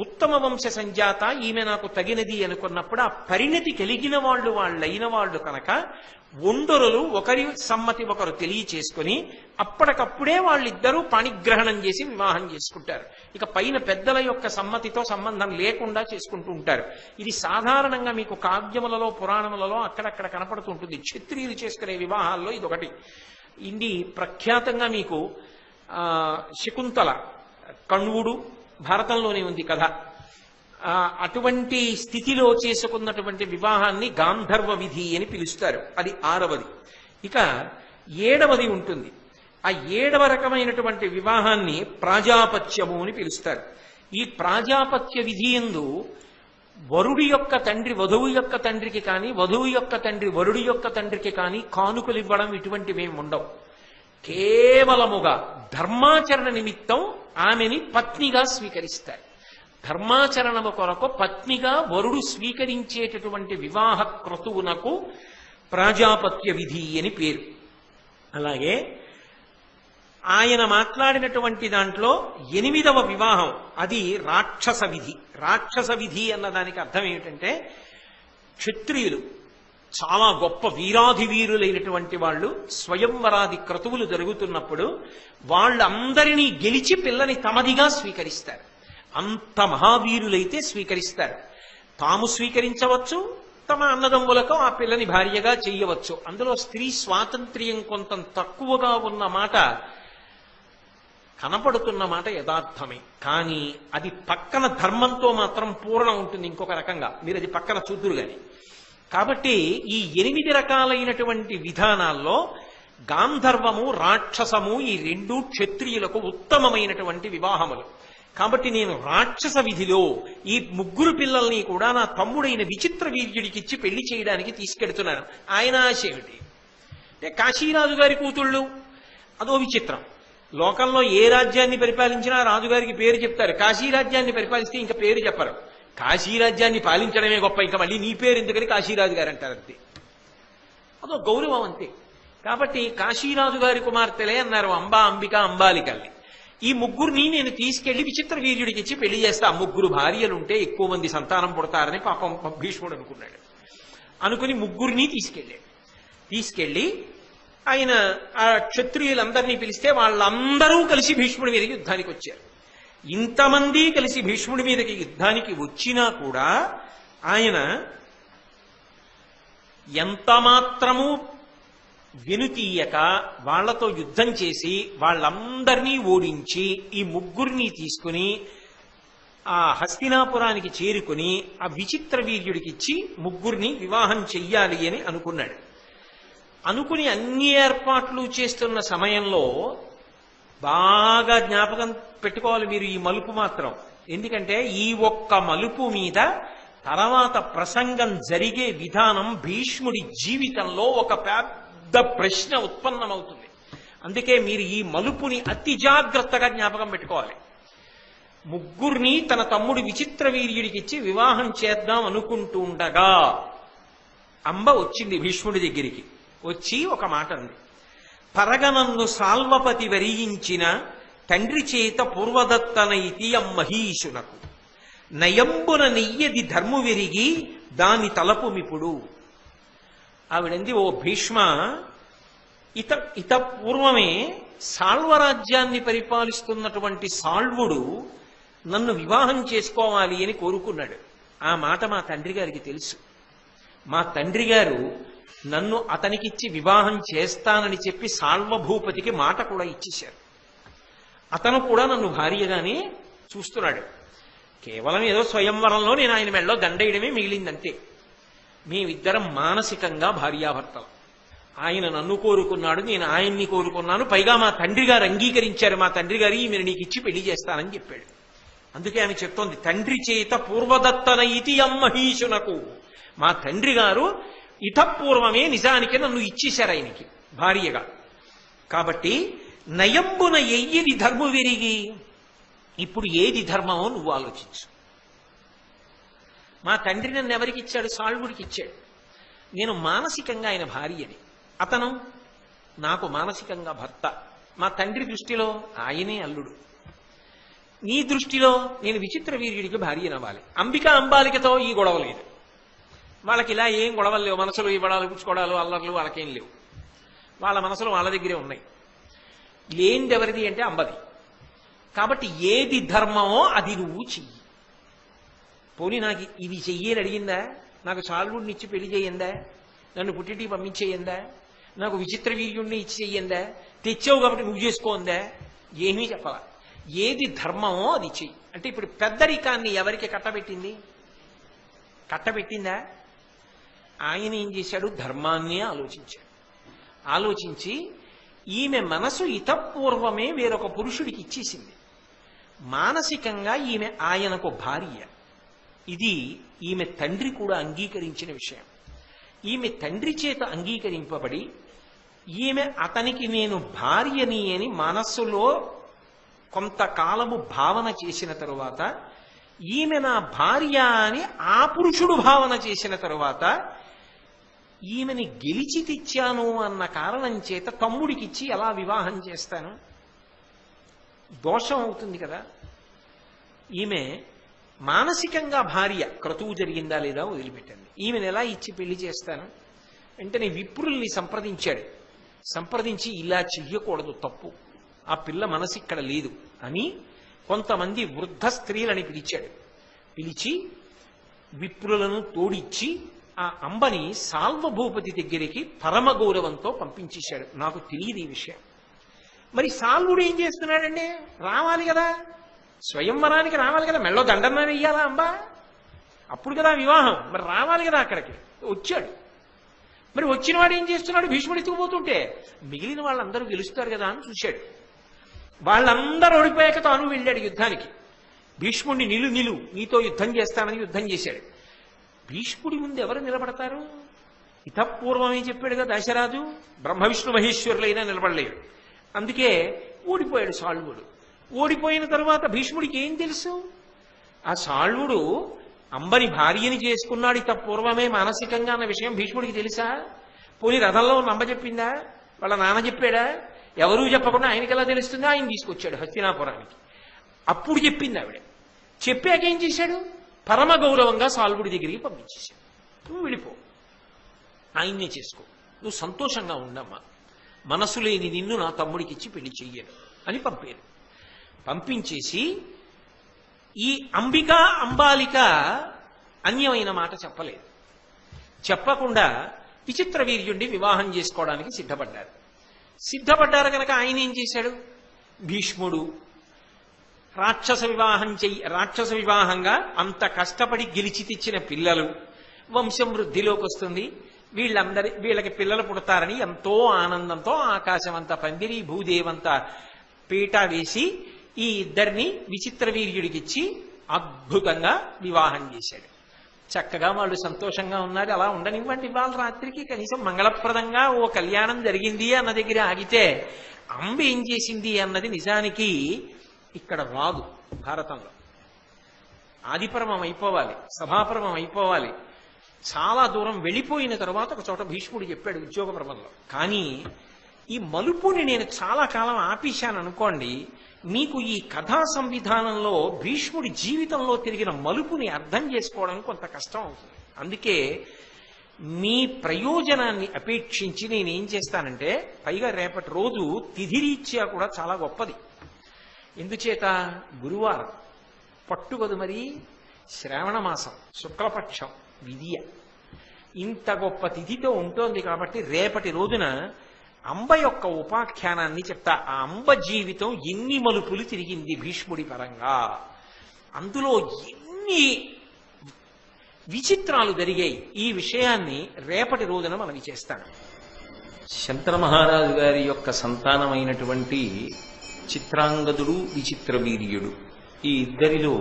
ఉత్తమ వంశ సంజాత ఈమె నాకు తగినది అనుకున్నప్పుడు ఆ పరిణతి కలిగిన వాళ్ళైన వాళ్ళు కనుక ఒండరులు ఒకరి సమ్మతి ఒకరు తెలియచేసుకుని అప్పటికప్పుడే వాళ్ళిద్దరూ పాణిగ్రహణం చేసి వివాహం చేసుకుంటారు. ఇక పైన పెద్దల యొక్క సమ్మతితో సంబంధం లేకుండా చేసుకుంటూ ఉంటారు. ఇది సాధారణంగా మీకు కావ్యములలో పురాణములలో అక్కడక్కడ కనపడుతుంటుంది. క్షత్రియులు చేసుకునే వివాహాల్లో ఇదొకటి. ఇది ప్రఖ్యాతంగా మీకు శకుంతల, కణ్వుడు భారతంలోనే ఉంది కథ. అటువంటి స్థితిలో చేసుకున్నటువంటి వివాహాన్ని గాంధర్వ విధి అని పిలుస్తారు. అది 6వది. ఇక 7వది ఉంటుంది. ఆ 7వ రకమైనటువంటి వివాహాన్ని ప్రాజాపత్యము అని పిలుస్తారు. ఈ ప్రాజాపత్య విధి యందు వరుడి యొక్క తండ్రి వధువు యొక్క తండ్రికి కానీ, వధువు యొక్క తండ్రి వరుడి యొక్క తండ్రికి కానీ కానుకలు ఇవ్వడం ఇటువంటివేమి ఉండవు. కేవలముగా ధర్మాచరణ నిమిత్తం ఆమెని పత్నిగా స్వీకరిస్తారు. ధర్మాచరణము కొరకు పత్నిగా వరుడు స్వీకరించేటటువంటి వివాహ క్రతువునకు ప్రాజాపత్య విధి అని పేరు. అలాగే ఆయన మాట్లాడినటువంటి దాంట్లో 8వ వివాహం అది రాక్షస విధి. రాక్షస విధి అన్నదానికి అర్థం ఏమిటంటే, క్షత్రియులు చాలా గొప్ప వీరాధి వీరులైనటువంటి వాళ్ళు స్వయంవరాది క్రతువులు జరుగుతున్నప్పుడు వాళ్ళందరినీ గెలిచి పిల్లని తమదిగా స్వీకరిస్తారు. అంత మహావీరులైతే స్వీకరిస్తారు. తాము స్వీకరించవచ్చు, తమ అన్నదమ్ములకు ఆ పిల్లని భార్యగా చేయవచ్చు. అందులో స్త్రీ స్వాతంత్ర్యం కొంత తక్కువగా ఉన్న మాట కనపడుతున్న మాట యథార్థమే. కానీ అది పక్కన ధర్మంతో మాత్రం పూర్ణ ఉంటుంది ఇంకొక రకంగా. మీరు అది పక్కన చూద్దురు గాని. కాబట్టి ఈ 8 రకాలైనటువంటి విధానాల్లో గాంధర్వము, రాక్షసము ఈ రెండు క్షత్రియులకు ఉత్తమమైనటువంటి వివాహములు. కాబట్టి నేను రాక్షస విధిలో ఈ 3 పిల్లల్ని కూడా నా తమ్ముడైన విచిత్ర వీర్యుడికిచ్చి పెళ్లి చేయడానికి తీసుకెడుతున్నాను. ఆయన ఆశ ఏమిటి అంటే, కాశీరాజు గారి కూతుళ్ళు అదో విచిత్రం. లోకంలో ఏ రాజ్యాన్ని పరిపాలించినా రాజుగారికి పేరు చెప్తారు. కాశీ రాజ్యాన్ని పరిపాలిస్తే ఇంకా పేరు చెప్పరు. కాశీ రాజ్యాన్ని పాలించడమే గొప్ప, ఇంకా మళ్ళీ నీ పేరు ఎందుకని కాశీరాజు గారు అంటారు. అంతే, అదో గౌరవం అంతే. కాబట్టి కాశీరాజు గారి కుమార్తెలే అన్నారు అంబా, అంబిక, అంబాలికల్ని. ఈ 3 నేను తీసుకెళ్లి విచిత్ర వీర్యుడికి ఇచ్చి పెళ్లి చేస్తా. 3 భార్యలుంటే ఎక్కువ మంది సంతానం పుడతారని పాపం భీష్ముడు అనుకున్నాడు. అనుకుని 3 తీసుకెళ్లి ఆయన ఆ క్షత్రియులందరినీ పిలిస్తే వాళ్ళందరూ కలిసి భీష్ముడి మీదకి యుద్ధానికి వచ్చారు. ఇంతమంది కలిసి భీష్ముడి మీదకి యుద్ధానికి వచ్చినా కూడా ఆయన ఎంత మాత్రము వెనుతీయక వాళ్లతో యుద్ధం చేసి వాళ్ళందరినీ ఓడించి ఈ 3 తీసుకుని ఆ హస్తినాపురానికి చేరుకుని ఆ విచిత్ర వీర్యుడికిచ్చి 3 వివాహం చెయ్యాలి అని అనుకున్నాడు. అనుకుని అన్ని ఏర్పాట్లు చేస్తున్న సమయంలో బాగా జ్ఞాపకం పెట్టుకోవాలి మీరు ఈ మలుపు మాత్రం. ఎందుకంటే ఈ ఒక్క మలుపు మీద తర్వాత ప్రసంగం జరిగే విధానం భీష్ముడి జీవితంలో ఒక పెద్ద ప్రశ్న ఉత్పన్నమవుతుంది. అందుకే మీరు ఈ మలుపుని అతి జాగ్రత్తగా జ్ఞాపకం పెట్టుకోవాలి. 3 తన తమ్ముడు విచిత్ర వీర్యుడికిచ్చి వివాహం చేద్దాం అనుకుంటూ ఉండగా అంబ వచ్చింది భీష్ముడి దగ్గరికి. వచ్చి ఒక మాట అంది, పరగనన్ను సాల్వపతి వరించిన తండ్రి చేత పూర్వదత్తనైతి అమ్మహీషునకు నయంబున నెయ్యది ధర్ము విరిగి దాని తలపుమిప్పుడు. ఆవిడంది, ఓ భీష్మ, ఇత పూర్వమే సాల్వరాజ్యాన్ని పరిపాలిస్తున్నటువంటి సాల్వుడు నన్ను వివాహం చేసుకోవాలి అని కోరుకున్నాడు. ఆ మాట మా తండ్రి గారికి తెలుసు. మా తండ్రి గారు నన్ను అతనికిచ్చి వివాహం చేస్తానని చెప్పి సాల్వభూపతికి మాట కూడా ఇచ్చేశారు. అతను కూడా నన్ను భార్యగానే చూస్తున్నాడు. కేవలం ఏదో స్వయంవరంలో నేను ఆయన మెళ్ళలో దండేయడమే మిగిలిందంతే. మేమిద్దరం మానసికంగా భార్యాభర్తలు. ఆయన నన్ను కోరుకున్నాడు, నేను ఆయన్ని కోరుకున్నాను. పైగా మా తండ్రి గారు అంగీకరించారు. మా తండ్రి గారు ఈమెను నీకు ఇచ్చి పెళ్లి చేస్తానని చెప్పాడు. అందుకే ఆమె చెప్తోంది, తండ్రి చేత పూర్వదత్తన ఇతి అమ్మహీషునకు. మా తండ్రి గారు ఇతపూర్వమే నిజానికి నన్ను ఇచ్చేశారు ఆయనకి భార్యగా. కాబట్టి నయంబున ఎయ్యిది ధర్ము విరిగి, ఇప్పుడు ఏది ధర్మమో నువ్వు ఆలోచించు. మా తండ్రి నన్ను ఎవరికి ఇచ్చాడు? సాల్వుడికి ఇచ్చాడు. నేను మానసికంగా ఆయన భార్యని, అతను నాకు మానసికంగా భర్త. మా తండ్రి దృష్టిలో ఆయనే అల్లుడు. నీ దృష్టిలో నేను విచిత్ర వీర్యుడికి భార్యనవ్వాలి. అంబికా అంబాలికతో ఈ గొడవ లేదు. వాళ్ళకి ఇలా ఏం గొడవలు లేవు. మనసులు ఇవ్వడాలు పుచ్చుకోవడాలు అల్లర్లు వాళ్ళకేం లేవు. వాళ్ళ మనసులు వాళ్ళ దగ్గరే ఉన్నాయి. లేనిది ఎవరిది అంటే అంబది. కాబట్టి ఏది ధర్మమో అది నువ్వు చెయ్యి. పోనీ నాకు ఇది చెయ్యని అడిగిందా? నాకు సాల్వుడిని ఇచ్చి పెళ్లి చేయందా? నన్ను పుట్టింటికి పంపించేయందా? నాకు విచిత్ర వీర్యుడిని ఇచ్చి చెయ్యందా? తెచ్చావు కాబట్టి నువ్వు చేసుకోందా? ఏమీ చెప్పాల. ఏది ధర్మమో అది చెయ్యి అంటే ఇప్పుడు పెద్దరికాన్ని ఎవరికి కట్టబెట్టింది? కట్టబెట్టిందా? ఆయన ఏం చేశాడు? ధర్మాన్నే ఆలోచించాడు. ఆలోచించి ఈమె మనసు ఇతపూర్వమే వేరొక పురుషుడికి ఇచ్చేసింది. మానసికంగా ఈమె ఆయనకు భార్య. ఇది ఈమె తండ్రి కూడా అంగీకరించిన విషయం. ఈమె తండ్రి చేత అంగీకరింపబడి ఈమె అతనికి నేను భార్యని అని మనస్సులో కొంతకాలము భావన చేసిన తరువాత, ఈమె నా భార్య అని ఆ పురుషుడు భావన చేసిన తరువాత, ఈమెని గెలిచి తెచ్చాను అన్న కారణం చేత తమ్ముడికిచ్చి ఎలా వివాహం చేస్తాను? దోషం అవుతుంది కదా. ఈమె మానసికంగా భార్య, క్రతువు జరిగిందా లేదా వదిలిపెట్టండి. ఈమెను ఎలా ఇచ్చి పెళ్లి చేస్తాను? వెంటనే విప్రుల్ని సంప్రదించాడు. సంప్రదించి ఇలా చెయ్యకూడదు, తప్పు, ఆ పిల్ల మనసు ఇక్కడ లేదు అని కొంతమంది వృద్ధ స్త్రీలని పిలిచాడు. పిలిచి విప్రులను తోడిచ్చి ఆ అంబని సాల్వభూపతి దగ్గరికి పరమ గౌరవంతో పంపించేశాడు. నాకు తెలియదు ఈ విషయం. మరి సాల్వుడు ఏం చేస్తున్నాడండి? రావాలి కదా, స్వయంవరానికి రావాలి కదా, మెళ్ళో దండన వెయ్యాలా అంబ? అప్పుడు కదా వివాహం. మరి రావాలి కదా అక్కడికి. వచ్చాడు. మరి వచ్చిన వాడు ఏం చేస్తున్నాడు? భీష్ముడు ఎత్తుకుపోతుంటే మిగిలిన వాళ్ళందరూ గెలుస్తారు కదా అని చూశాడు. వాళ్ళందరూ ఓడిపోయాక తాను వెళ్ళాడు యుద్ధానికి. భీష్ముడిని నిలు నీతో యుద్ధం చేస్తానని యుద్ధం చేశాడు. భీష్ముడి ముందు ఎవరు నిలబడతారు? ఇతపూర్వమే చెప్పాడుగా దశరాజు, బ్రహ్మ విష్ణు మహేశ్వరులైనా నిలబడలేడు. అందుకే ఓడిపోయాడు సాల్వుడు. ఓడిపోయిన తరువాత భీష్ముడికి ఏం తెలుసు? ఆ సాల్వుడు అంబని భార్యని చేసుకున్నాడు ఇతపూర్వమే మానసికంగా అన్న విషయం భీష్ముడికి తెలుసా? పోనీ రథంలో నంబ చెప్పిందా? వాళ్ళ నాన్న చెప్పాడా? ఎవరూ చెప్పకుండా ఆయనకి ఎలా తెలుస్తుందో? ఆయన తీసుకొచ్చాడు హస్తినాపురానికి. అప్పుడు చెప్పింది ఆవిడ. చెప్పాక ఏం చేశాడు? పరమ గౌరవంగా సాల్వుడి దగ్గరికి పంపించేశాడు. నువ్వు వెళ్ళిపో, ఆయన్నే చేసుకో, నువ్వు సంతోషంగా ఉండమ్మా, మనసు లేని నిన్ను నా తమ్ముడికి ఇచ్చి పెళ్లి చెయ్యను అని పంపారు. పంపించేసి ఈ అంబికా అంబాలిక అన్యమైన మాట చెప్పలేదు. చెప్పకుండా విచిత్ర వీర్యుడిని వివాహం చేసుకోవడానికి సిద్ధపడ్డారు కనుక ఆయన ఏం చేశాడు? భీష్ముడు రాక్షస వివాహంగా అంత కష్టపడి గెలిచి తెచ్చిన పిల్లలు, వంశం వృద్ధిలోకి వస్తుంది, వీళ్ళకి పిల్లలు పుడతారని ఎంతో ఆనందంతో ఆకాశమంతా పందిరి భూదేవంతా పీట వేసి ఈ ఇద్దరిని విచిత్ర వీర్యుడికిచ్చి అద్భుతంగా వివాహం చేశాడు. చక్కగా వాళ్ళు సంతోషంగా ఉన్నారు. అలా ఉండనివ్వండి. వాళ్ళ రాత్రికి కనీసం మంగళప్రదంగా ఓ కళ్యాణం జరిగింది అన్న దగ్గర ఆగితే అంబ ఏం చేసింది అన్నది నిజానికి ఇక్కడ రాదు. భారతంలో ఆదిపర్వం అయిపోవాలి, సభాపర్వం అయిపోవాలి, చాలా దూరం వెళ్ళిపోయిన తర్వాత ఒక చోట భీష్ముడు చెప్పాడు ఉద్యోగ పర్వంలో. కానీ ఈ మలుపుని నేను చాలా కాలం ఆపేశాను అనుకోండి, మీకు ఈ కథా సంవిధానంలో భీష్ముడి జీవితంలో తిరిగిన మలుపుని అర్థం చేసుకోవడం కొంత కష్టం అవుతుంది. అందుకే మీ ప్రయోజనాన్ని అపేక్షించి నేనేం చేస్తానంటే, పైగా రేపటి రోజు తిథిరీత్యా కూడా చాలా గొప్పది. ఎందుచేత? గురువారం పట్టుకదు, మరి శ్రావణ మాసం శుక్లపక్షం విధియ, ఇంత గొప్ప తిథితో ఉంటోంది. కాబట్టి రేపటి రోజున అంబ యొక్క ఉపాఖ్యానాన్ని చెప్తా. ఆ అంబ జీవితం ఎన్ని మలుపులు తిరిగింది భీష్ముడి పరంగా, అందులో ఎన్ని విచిత్రాలు జరిగాయి, ఈ విషయాన్ని రేపటి రోజున మనం చేస్తాను. శంతన మహారాజు గారి యొక్క సంతానమైనటువంటి చిత్రాంగదుడు విచిత్ర వీర్యుడు ఈ ఇద్దరిలో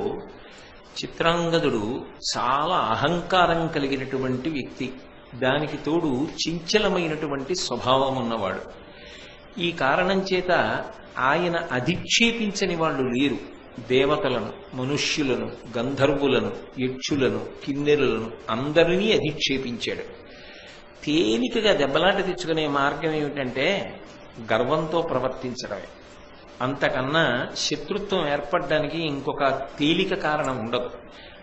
చిత్రాంగదుడు చాలా అహంకారం కలిగినటువంటి వ్యక్తి, దానికి తోడు చంచలమైనటువంటి స్వభావం ఉన్నవాడు. ఈ కారణం చేత ఆయన అధిక్షేపించని వాళ్ళు లేరు. దేవతలను, మనుష్యులను, గంధర్వులను, యక్షులను, కిన్నెరులను అందరినీ అధిక్షేపించాడు. తేలికగా దెబ్బలాట తెచ్చుకునే మార్గం ఏమిటంటే గర్వంతో ప్రవర్తించడమే. అంతకన్నా శత్రుత్వం ఏర్పడడానికి ఇంకొక తేలిక కారణం ఉండదు.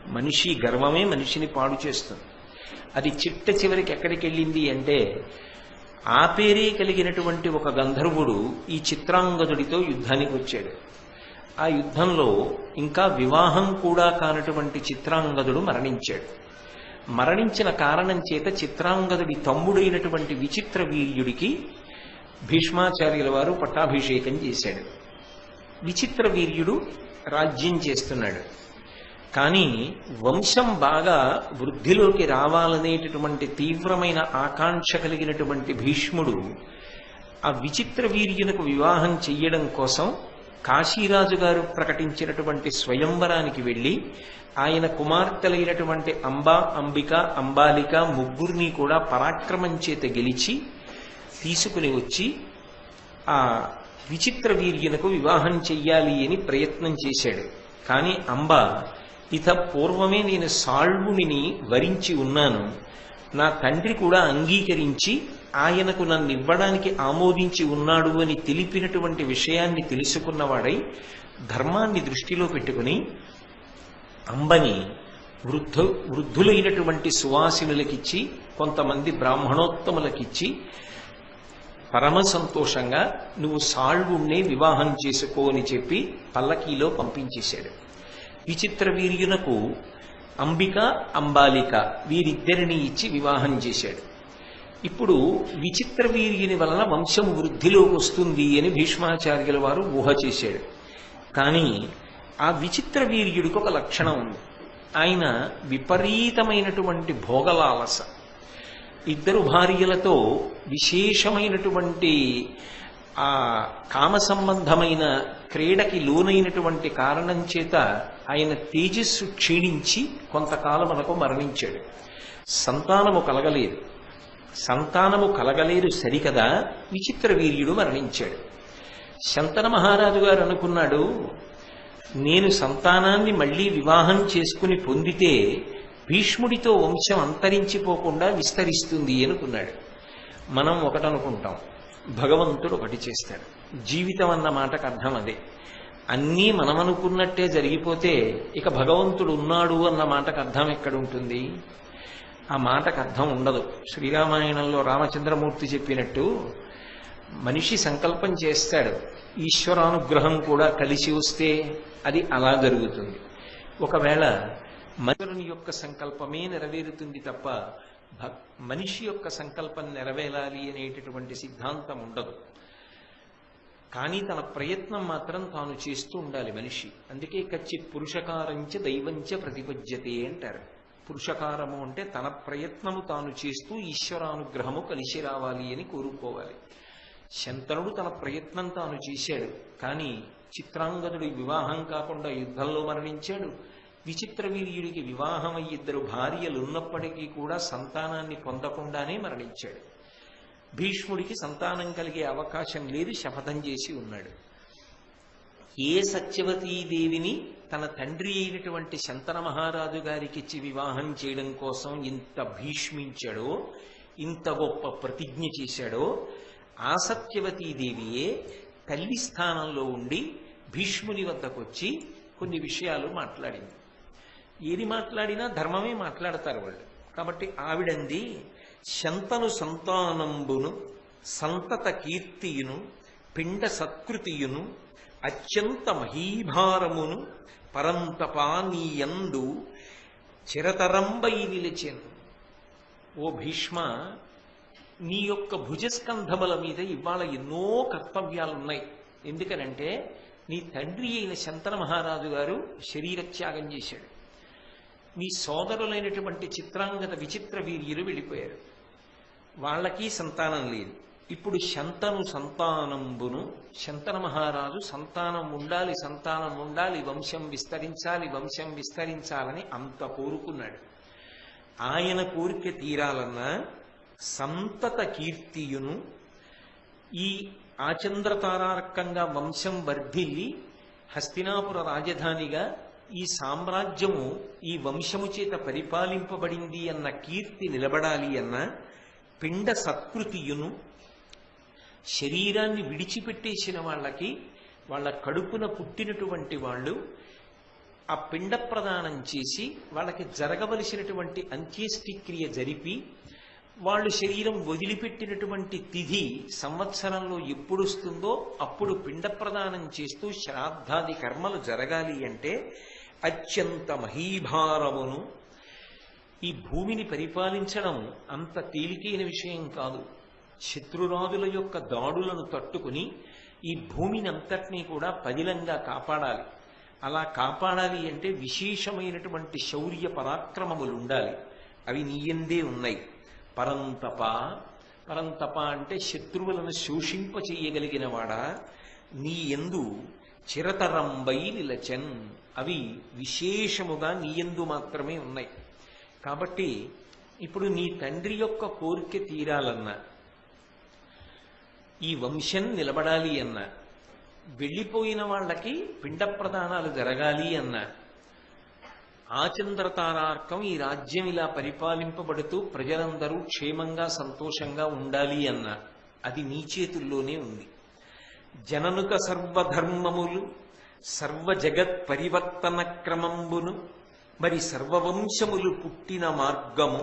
మనిషి గర్వమే మనిషిని పాడు చేస్తుంది. అది చిట్ట చివరికి ఎక్కడికి వెళ్ళింది అంటే, ఆ పేరే కలిగినటువంటి ఒక గంధర్వుడు ఈ చిత్రాంగదుడితో యుద్ధానికి వచ్చాడు. ఆ యుద్ధంలో ఇంకా వివాహం కూడా కానటువంటి చిత్రాంగదుడు మరణించాడు. మరణించిన కారణం చేత చిత్రాంగదుడి తమ్ముడైనటువంటి విచిత్ర వీర్యుడికి భీష్మాచార్యుల వారు పట్టాభిషేకం చేశాడు. విచిత్ర వీర్యుడు రాజ్యం చేస్తున్నాడు. కానీ వంశం బాగా వృద్ధిలోకి రావాలనేటటువంటి తీవ్రమైన ఆకాంక్ష కలిగినటువంటి భీష్ముడు ఆ విచిత్ర వీర్యునకు వివాహం చెయ్యడం కోసం కాశీరాజు గారు ప్రకటించినటువంటి స్వయంవరానికి వెళ్ళి ఆయన కుమార్తెలైనటువంటి అంబా, అంబిక, అంబాలిక ముగ్గురిని కూడా పరాక్రమం చేత గెలిచి తీసుకుని వచ్చి ఆ విచిత్ర వీర్యునకు వివాహం చెయ్యాలి అని ప్రయత్నం చేశాడు. కానీ అంబ, ఇత పూర్వమే నేను సాళ్వుని వరించి ఉన్నాను, నా తండ్రి కూడా అంగీకరించి ఆయనకు నన్ను ఇవ్వడానికి ఆమోదించి ఉన్నాడు అని తెలిపినటువంటి విషయాన్ని తెలుసుకున్నవాడై ధర్మాన్ని దృష్టిలో పెట్టుకుని అంబని వృద్ధులైనటువంటి సువాసినులకిచ్చి కొంతమంది బ్రాహ్మణోత్తములకిచ్చి పరమ సంతోషంగా నువ్వు సాళ్వుణ్ణే వివాహం చేసుకో అని చెప్పి పల్లకీలో పంపించేశాడు. విచిత్ర వీర్యునకు అంబిక, అంబాలిక వీరిద్దరిని ఇచ్చి వివాహం చేశాడు. ఇప్పుడు విచిత్ర వీర్యుని వలన వంశం వృద్ధిలోకి వస్తుంది అని భీష్మాచార్యుల వారు ఊహ చేశాడు. కానీ ఆ విచిత్ర వీర్యుడికి ఒక లక్షణం ఉంది. ఆయన విపరీతమైనటువంటి భోగలాలస. ఇద్దరు భార్యలతో విశేషమైనటువంటి ఆ కామ సంబంధమైన క్రీడకి లోనైనటువంటి కారణం చేత ఆయన తేజస్సు క్షీణించి కొంతకాలమునకు మరణించాడు. సంతానము కలగలేదు సరికదా, విచిత్ర వీర్యుడు మరణించాడు. శంతన మహారాజు గారు అనుకున్నాడు, నేను సంతానాన్ని మళ్లీ వివాహం చేసుకుని పొందితే భీష్ముడితో వంశం అంతరించిపోకుండా విస్తరిస్తుంది అనుకున్నాడు. మనం ఒకటనుకుంటాం, భగవంతుడు ఒకటి చేస్తాడు. జీవితం అన్న మాటకు అర్థం అదే. అన్నీ మనం అనుకున్నట్టే జరిగిపోతే ఇక భగవంతుడు ఉన్నాడు అన్న మాటకు అర్థం ఎక్కడుంటుంది? ఆ మాటకు అర్థం ఉండదు. శ్రీరామాయణంలో రామచంద్రమూర్తి చెప్పినట్టు మనిషి సంకల్పం చేస్తాడు, ఈశ్వరానుగ్రహం కూడా కలిసి వస్తే అది అలా జరుగుతుంది. ఒకవేళ మనుషుని యొక్క సంకల్పమే నెరవేరుతుంది తప్ప మనిషి యొక్క సంకల్పం నెరవేరాలి అనేటటువంటి సిద్ధాంతం ఉండదు. కానీ తన ప్రయత్నం మాత్రం తాను చేస్తూ ఉండాలి మనిషి. అందుకే కచ్చిత్ పురుషకారంచ దైవంచ ప్రతిపద్యతే అంటారు. పురుషకారము అంటే తన ప్రయత్నము తాను చేస్తూ ఈశ్వరానుగ్రహము కలిసి రావాలి అని కోరుకోవాలి. శంతనుడు తన ప్రయత్నం తాను చేశాడు, కానీ చిత్రాంగదుడి వివాహం కాకుండా యుద్ధంలో మరణించాడు. విచిత్ర వీర్యుడికి వివాహం అయ్యి ఇద్దరు భార్యలు ఉన్నప్పటికీ కూడా సంతానాన్ని పొందకుండానే మరణించాడు. భీష్ముడికి సంతానం కలిగే అవకాశం లేదు, శపథం చేసి ఉన్నాడు. ఏ సత్యవతీదేవిని తన తండ్రి అయినటువంటి శంతన మహారాజు గారికి ఇచ్చి వివాహం చేయడం కోసం ఇంత భీష్మించాడో, ఇంత గొప్ప ప్రతిజ్ఞ చేశాడో, ఆ సత్యవతీదేవియే తల్లి స్థానంలో ఉండి భీష్ముని వద్దకొచ్చి కొన్ని విషయాలు మాట్లాడింది. ఏది మాట్లాడినా ధర్మమే మాట్లాడతారు వాళ్ళు. కాబట్టి ఆవిడంది, శంతను సంతానంబును సంతత కీర్తియును పిండ సత్కృతియును అత్యంత మహీభారమును పరంతపానీయందు చిరతరంబై నిలిచెను. ఓ భీష్మ, నీ యొక్క భుజస్కంధముల మీద ఇవాళ ఎన్నో కర్తవ్యాలున్నాయి. ఎందుకనంటే నీ తండ్రి అయిన శంతన మహారాజు గారు శరీరత్యాగం చేశాడు. నీ సోదరులైనటువంటి చిత్రాంగద విచిత్ర వీర్యులు వెళ్ళిపోయారు. వాళ్ళకి సంతానం లేదు. ఇప్పుడు శంతను సంతానంబును, శంతన మహారాజు సంతానం ఉండాలి, వంశం విస్తరించాలని అంత కోరుకున్నాడు. ఆయన కోరిక తీరాలన్నా సంతత కీర్తియును, ఈ ఆచంద్రతారార్కంగా వంశం వర్ధిల్లి హస్తినాపుర రాజధానిగా ఈ సామ్రాజ్యము ఈ వంశము చేత పరిపాలింపబడింది అన్న కీర్తి నిలబడాలి అన్న పిండ సత్కృతియును, శరీరాన్ని విడిచిపెట్టేసిన వాళ్ళకి వాళ్ళ కడుపున పుట్టినటువంటి వాళ్ళు ఆ పిండ ప్రదానం చేసి వాళ్ళకి జరగవలసినటువంటి అంత్యేష్టిక్రియ జరిపి వాళ్ళు శరీరం వదిలిపెట్టినటువంటి తిథి సంవత్సరంలో ఎప్పుడు వస్తుందో అప్పుడు పిండ ప్రదానం చేస్తూ శ్రాద్ధాది కర్మలు జరగాలి అంటే అత్యంత మహీభారమును. ఈ భూమిని పరిపాలించడం అంత తేలికైన విషయం కాదు. శత్రురాజుల యొక్క దాడులను తట్టుకుని ఈ భూమిని అంతటినీ కూడా పదిలంగా కాపాడాలి. అలా కాపాడాలి అంటే విశేషమైనటువంటి శౌర్య పరాక్రమములు ఉండాలి. అవి నీయందే ఉన్నాయి. పరంతప అంటే శత్రువులను శోషింపచేయగలిగిన వాడా, నీ యందు చిరతరంబై నిలచన్, అవి విశేషముగా నీ యందు మాత్రమే ఉన్నాయి. కాబట్టి ఇప్పుడు నీ తండ్రి యొక్క కోరిక తీరాలన్నా, ఈ వంశం నిలబడాలి అన్న, వెళ్ళిపోయిన వాళ్ళకి పిండ ప్రదానాలు జరగాలి అన్న, ఆచంద్రతారార్కం ఈ రాజ్యం ఇలా పరిపాలింపబడుతూ ప్రజలందరూ క్షేమంగా సంతోషంగా ఉండాలి అన్న, అది నీ చేతుల్లోనే ఉంది. జననుక సర్వధర్మములు సర్వ జగత్ పరివర్తన క్రమంబును, మరి సర్వవంశములు పుట్టిన మార్గము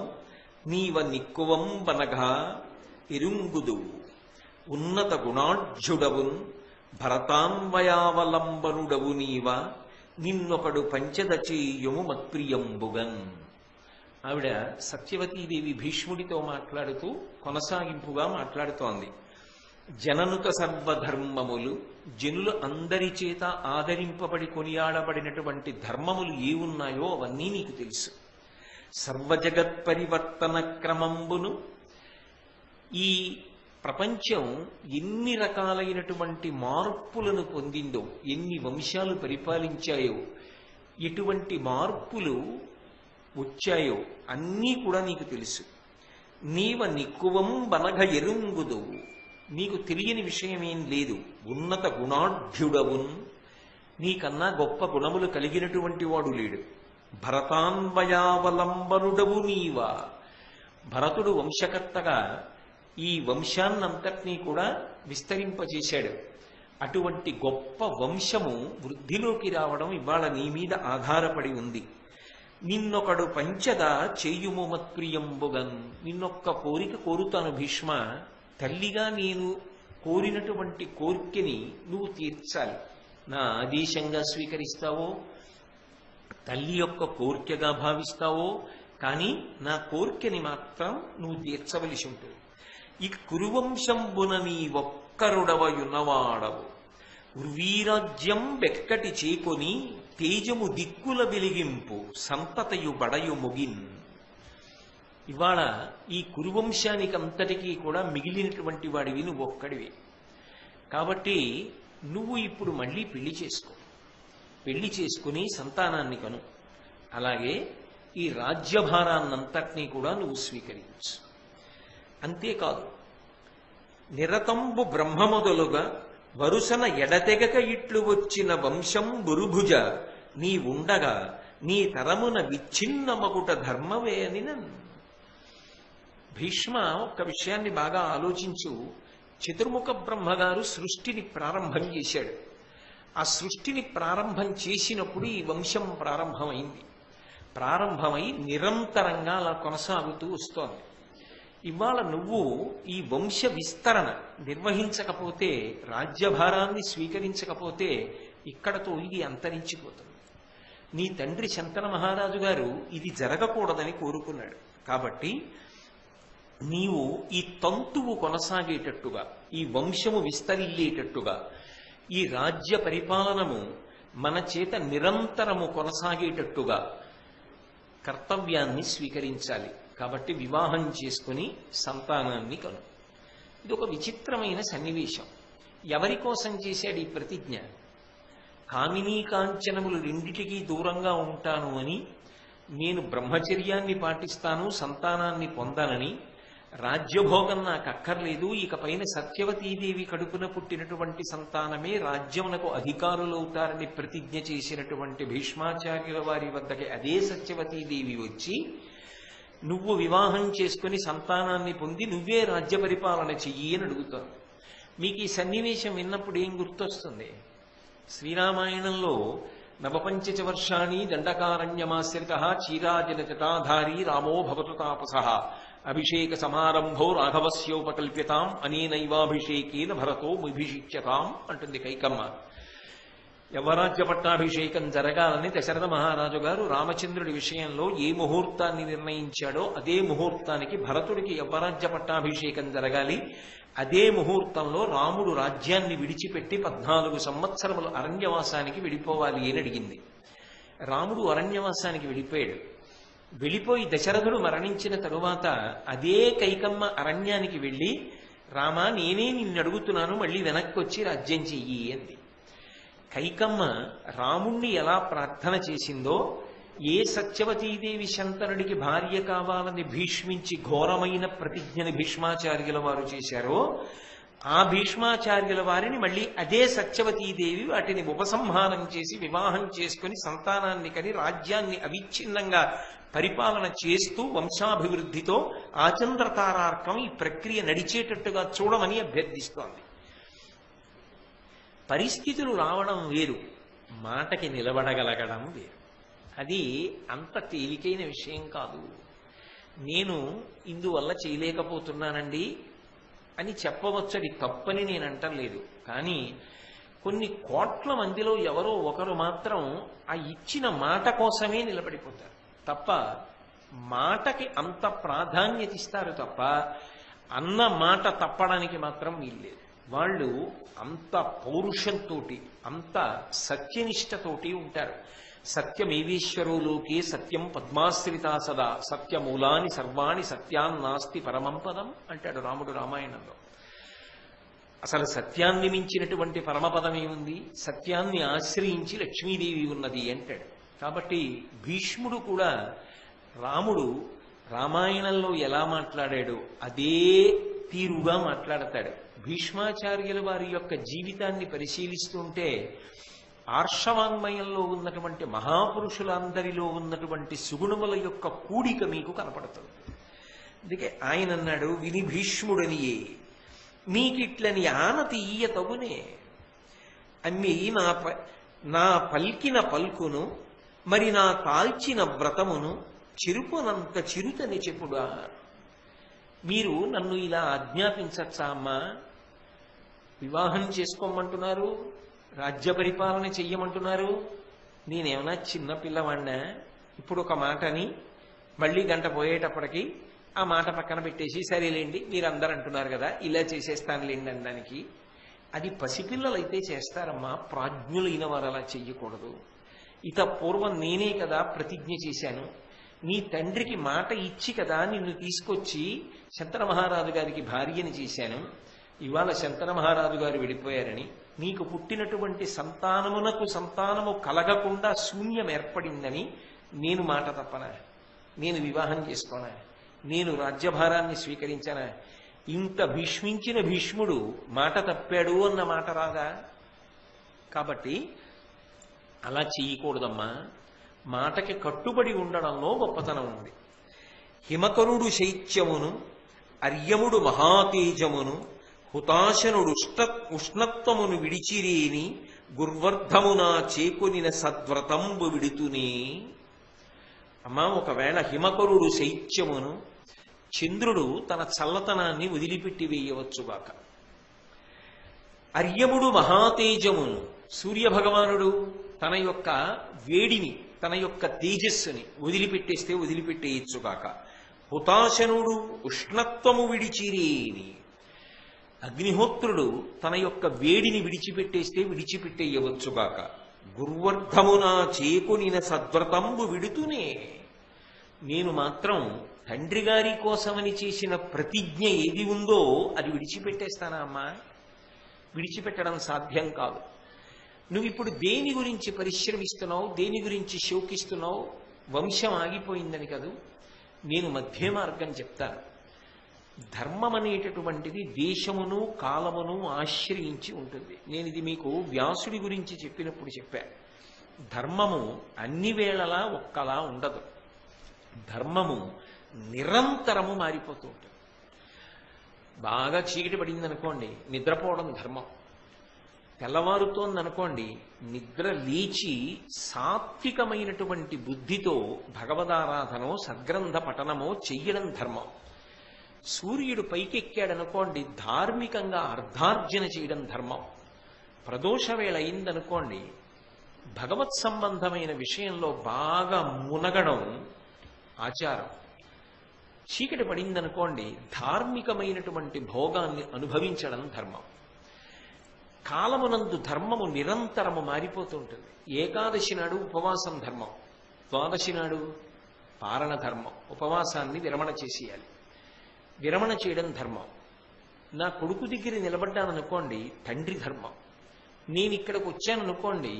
నీవ నిక్కువంబనగా ఎరుంగుదు. ఉన్నత గుణాఢ్యుడవున్ భరతాన్వయావలంబనుడవు నీవ, నిన్నొకడు పంచద చేయుము మత్ప్రియంబుగన్. ఆవిడ సత్యవతీదేవి భీష్ముడితో మాట్లాడుతూ కొనసాగింపుగా మాట్లాడుతోంది. జననుత సర్వధర్మములు, జనులు అందరి చేత ఆదరింపబడి కొనియాడబడినటువంటి ధర్మములు ఏ ఉన్నాయో అవన్నీ నీకు తెలుసు. సర్వజగత్ పరివర్తన క్రమంబును, ఈ ప్రపంచం ఎన్ని రకాలైనటువంటి మార్పులను పొందిందో, ఎన్ని వంశాలు పరిపాలించాయో, ఎటువంటి మార్పులు వచ్చాయో అన్నీ కూడా నీకు తెలుసు. నీవ నిక్కువం బనగ ఎరుంగుదు, నీకు తెలియని విషయం ఏం లేదు. ఉన్నత గుణాఢ్యుడవున్, నీకన్నా గొప్ప గుణములు కలిగినటువంటి వాడు లేడు. భరతాన్వయావలంబనుడవు నీవా, భరతుడు వంశకర్తగా ఈ వంశాన్నంతటినీ కూడా విస్తరింపజేశాడు. అటువంటి గొప్ప వంశము వృద్ధిలోకి రావడం ఇవాళ నీ మీద ఆధారపడి ఉంది. నిన్నొకడు పంచద చేయుము మత్ప్రియంబుగన్, నిన్నొక్క కోరిక కోరుతాను భీష్మ, తల్లిగా నేను కోరినటువంటి కోరికని నువ్వు తీర్చాలి. నా ఆదేశంగా స్వీకరిస్తావో, తల్లి యొక్క కోరికగా భావిస్తావో, కానీ నా కోరికని మాత్రం నువ్వు తీర్చవలసి ఉంటుంది. ఈ కురువంశంబున నీ ఒక్కరుడవయున్నవాడవు, ఉర్వీరాజ్యం బెక్కటి చేకొని తేజము దిక్కుల వెలిగింపు సంతతయు బడయు ముగిన్. ఇవాళ ఈ కురువంశానికి అంతటికీ కూడా మిగిలినటువంటి వాడివి నువ్వు ఒక్కడివి. కాబట్టి నువ్వు ఇప్పుడు మళ్ళీ పెళ్లి చేసుకుని సంతానాన్ని కను. అలాగే ఈ రాజ్యభారాన్నంతటినీ కూడా నువ్వు స్వీకరించు. అంతేకాదు, నిరతంబు బ్రహ్మమొదలుగా వరుసన ఎడతెగక ఇట్లు వచ్చిన వంశం బురుభుజ నీ ఉండగా నీ తరమున విచ్ఛిన్నమగుట ధర్మవేనినన్. భీష్మ, ఒక్క విషయాన్ని బాగా ఆలోచించు. చతుర్ముఖ బ్రహ్మగారు సృష్టిని ప్రారంభం చేశాడు. ఆ సృష్టిని ప్రారంభం చేసినప్పుడు ఈ వంశం ప్రారంభమై నిరంతరంగా అలా కొనసాగుతూ వస్తోంది. ఇవాళ నువ్వు ఈ వంశ విస్తరణ నిర్వహించకపోతే, రాజ్యభారాన్ని స్వీకరించకపోతే ఇక్కడతో ఇది అంతరించిపోతుంది. నీ తండ్రి శంతన మహారాజు గారు ఇది జరగకూడదని కోరుకున్నాడు. కాబట్టి నీవు ఈ తంతువు కొనసాగేటట్టుగా, ఈ వంశము విస్తరిల్లేటట్టుగా, ఈ రాజ్య పరిపాలనము మన చేత నిరంతరము కొనసాగేటట్టుగా కర్తవ్యాన్ని స్వీకరించాలి. కాబట్టి వివాహం చేసుకుని సంతానాన్ని కను. ఇది ఒక విచిత్రమైన సన్నివేశం. ఎవరి కోసం చేశాడు ఈ ప్రతిజ్ఞ? కామినీ కాంచనములు రెండిటికీ దూరంగా ఉంటాను అని, నేను బ్రహ్మచర్యాన్ని పాటిస్తాను, సంతానాన్ని పొందానని, రాజ్యభోగం నాకు అక్కర్లేదు, ఇకపైన సత్యవతీదేవి కడుపున పుట్టినటువంటి సంతానమే రాజ్యమునకు అధికారులవుతారని ప్రతిజ్ఞ చేసినటువంటి భీష్మాచార్యుల వారి వద్దకి అదే సత్యవతీదేవి వచ్చి, నువ్వు వివాహం చేసుకుని సంతానాన్ని పొంది నువ్వే రాజ్య పరిపాలన చెయ్యి అని అడుగుతాను. మీకు ఈ సన్నివేశం విన్నప్పుడు ఏం గుర్తొస్తుంది? శ్రీరామాయణంలో నవపంచచ వర్షాణి దండకారణ్యమాశ్రిత చీరాజన జటాధారీ రామో భవతు తాపసః అభిషేక సమారంభో రాఘవస్యోపకల్ప్యతాం అనేనైవాభిషేకేన భరతో విభిషిచ్యతాం అంటుంది కైకమ్మ. యవరాజ్య పట్టాభిషేకం జరగాలని దశరథ మహారాజు గారు రామచంద్రుడి విషయంలో ఏ ముహూర్తాన్ని నిర్ణయించాడో అదే ముహూర్తానికి భరతుడికి యవరాజ్య పట్టాభిషేకం జరగాలి. అదే ముహూర్తంలో రాముడు రాజ్యాన్ని విడిచిపెట్టి 14 సంవత్సరములు అరణ్యవాసానికి వెళ్ళిపోవాలి అని అడిగింది. రాముడు అరణ్యవాసానికి వెళ్ళిపోయాడు. వెళ్ళిపోయి దశరథుడు మరణించిన తరువాత అదే కైకమ్మ అరణ్యానికి వెళ్ళి, రామా నేనే నిన్ను అడుగుతున్నాను, మళ్ళీ వెనక్కి వచ్చి రాజ్యం చెయ్యి అంది. కైకమ్మ రాముణ్ణి ఎలా ప్రార్థన చేసిందో, ఏ సత్యవతీదేవి శంతనుడికి భార్య కావాలని భీష్మించి ఘోరమైన ప్రతిజ్ఞని భీష్మాచార్యుల వారు చేశారో, ఆ భీష్మాచార్యుల వారిని మళ్ళీ అదే సత్యవతీదేవి వాటిని ఉపసంహారం చేసి వివాహం చేసుకుని సంతానాన్ని కని రాజ్యాన్ని అవిచ్ఛిన్నంగా పరిపాలన చేస్తూ వంశాభివృద్ధితో ఆచంద్రతారార్కం ఈ ప్రక్రియ నడిచేటట్టుగా చూడమని అభ్యర్థిస్తోంది. పరిస్థితులు రావడం వేరు, మాటకి నిలబడగలగడం వేరు. అది అంత తేలికైన విషయం కాదు. నేను ఇందువల్ల చేయలేకపోతున్నానండి అని చెప్పవచ్చు, అది తప్పని నేను అంటలేదు. కానీ కొన్ని కోట్ల మందిలో ఎవరో ఒకరు మాత్రం ఆ ఇచ్చిన మాట కోసమే నిలబడిపోతారు తప్ప, మాటకి అంత ప్రాధాన్యత ఇస్తారు తప్ప అన్న మాట తప్పడానికి మాత్రం వీల్లేదు. వాళ్ళు అంత పౌరుషంతో, అంత సత్యనిష్టతోటి ఉంటారు. సత్యమేవీశ్వరో లోకే సత్యం పద్మాశ్రితా సదా సత్యమూలాని సర్వాణి సత్యాన్నాస్తి పరమం పదం అంటాడు రాముడు రామాయణంలో. అసలు సత్యాన్ని మించినటువంటి పరమపదం ఏముంది? సత్యాన్ని ఆశ్రయించి లక్ష్మీదేవి ఉన్నది అంటాడు. కాబట్టి భీష్ముడు కూడా రాముడు రామాయణంలో ఎలా మాట్లాడాడో అదే తీరుగా మాట్లాడతాడు. భీష్మాచార్యుల వారి యొక్క జీవితాన్ని పరిశీలిస్తుంటే ఆర్షవాంగ్మయంలో ఉన్నటువంటి మహాపురుషులందరిలో ఉన్నటువంటి సుగుణముల యొక్క కూడిక మీకు కనపడుతుంది. అందుకే ఆయన అన్నాడు, విని భీష్ముడనియే నీకిట్లని ఆనతీయ తగునే అమ్మి నా పల్కిన పల్కును మరి నా తాల్చిన వ్రతమును చిరుపునంత చిరుతని చెప్పుడా. మీరు నన్ను ఇలా ఆజ్ఞాపించచ్చా అమ్మా? వివాహం చేసుకోమంటున్నారు, రాజ్య పరిపాలన చెయ్యమంటున్నారు. నేనేమన్నా చిన్న పిల్లవాడినా? ఇప్పుడు ఒక మాటని మళ్ళీ గంట పోయేటప్పటికి ఆ మాట పక్కన పెట్టేసి సరేలేండి మీరందరూ అంటున్నారు కదా ఇలా చేసేస్తానులేండి అనడానికి. అది పసిపిల్లలైతే చేస్తారమ్మా, ప్రాజ్ఞులైన వారు అలా చెయ్యకూడదు. ఇత పూర్వం నేనే కదా ప్రతిజ్ఞ చేశాను, నీ తండ్రికి మాట ఇచ్చి కదా నిన్ను తీసుకొచ్చి శంతన మహారాజు గారికి భార్యని చేశాను. ఇవాళ శంతన మహారాజు గారు వెళ్ళిపోయారని నీకు పుట్టినటువంటి సంతానమునకు సంతానము కలగకుండా శూన్యం ఏర్పడిందని నేను మాట తప్పనా? నేను వివాహం చేసుకోనా? నేను రాజ్యభారాన్ని స్వీకరించనా? ఇంత భీష్మించిన భీష్ముడు మాట తప్పాడు అన్న మాట రాదా? కాబట్టి అలా చెయ్యకూడదమ్మా. మాటకి కట్టుబడి ఉండడంలో గొప్పతనం ఉంది. హిమకరుడు శైత్యమును అర్యముడు మహాతేజమును హుతాశనుడు ఉష్ణత్వమును విడిచిరేని గుర్వర్ధమునా చేకొనిన సద్వ్రతంబు విడుతునే. అమ్మా, ఒకవేళ హిమకరుడు శైత్యమును, చంద్రుడు తన చల్లతనాన్ని వదిలిపెట్టి వేయవచ్చుగాక, అర్యముడు మహాతేజమును, సూర్యభగవానుడు తన యొక్క వేడిని తన యొక్క తేజస్సుని వదిలిపెట్టేస్తే వదిలిపెట్టేయచ్చుగాక, హుతాశనుడు ఉష్ణత్వము విడిచిరేని, అగ్నిహోత్రుడు తన యొక్క వేడిని విడిచిపెట్టేస్తే విడిచిపెట్టేయవచ్చుగాక, గుర్వర్ధమునా చేకొనిన సద్వ్రతంబు విడుతునే. నేను మాత్రం తండ్రి గారి కోసమని చేసిన ప్రతిజ్ఞ ఏది ఉందో అది విడిచిపెట్టేస్తానా అమ్మా? విడిచిపెట్టడం సాధ్యం కాదు. నువ్వు ఇప్పుడు దేని గురించి పరిశ్రమిస్తున్నావు, దేని గురించి శోకిస్తున్నావు? వంశం ఆగిపోయిందని కాదు, నేను మధ్య మార్గం చెప్తాను. ధర్మం అనేటటువంటిది దేశమును కాలమును ఆశ్రయించి ఉంటుంది. నేను ఇది మీకు వ్యాసుడి గురించి చెప్పినప్పుడు చెప్పాను. ధర్మము అన్ని వేళలా ఒక్కలా ఉండదు. ధర్మము నిరంతరము మారిపోతూ ఉంటుంది. బాగా చీకటి పడిందనుకోండి, నిద్రపోవడం ధర్మం. తెల్లవారుతోందనుకోండి, నిద్ర లేచి సాత్వికమైనటువంటి బుద్ధితో భగవదారాధనో సద్గ్రంథ పఠనమో చెయ్యడం ధర్మం. సూర్యుడు పైకెక్కాడనుకోండి, ధార్మికంగా అర్ధార్జన చేయడం ధర్మం. ప్రదోష వేళ అయిందనుకోండి, భగవత్ సంబంధమైన విషయంలో బాగా మునగడం ఆచారం. చీకటి పడిందనుకోండి, ధార్మికమైనటువంటి భోగాన్ని అనుభవించడం ధర్మం. కాలమునందు ధర్మము నిరంతరము మారిపోతుంటుంది. ఏకాదశి నాడు ఉపవాసం ధర్మం, ద్వాదశి నాడు పారణ ధర్మం. ఉపవాసాన్ని విరమణ చేసేయాలి. విరమణ చేయడం ధర్మం. నా కొడుకు దగ్గర నిలబడ్డాననుకోండి, తండ్రి ధర్మం. నేను ఇక్కడికి వచ్చాననుకోండి,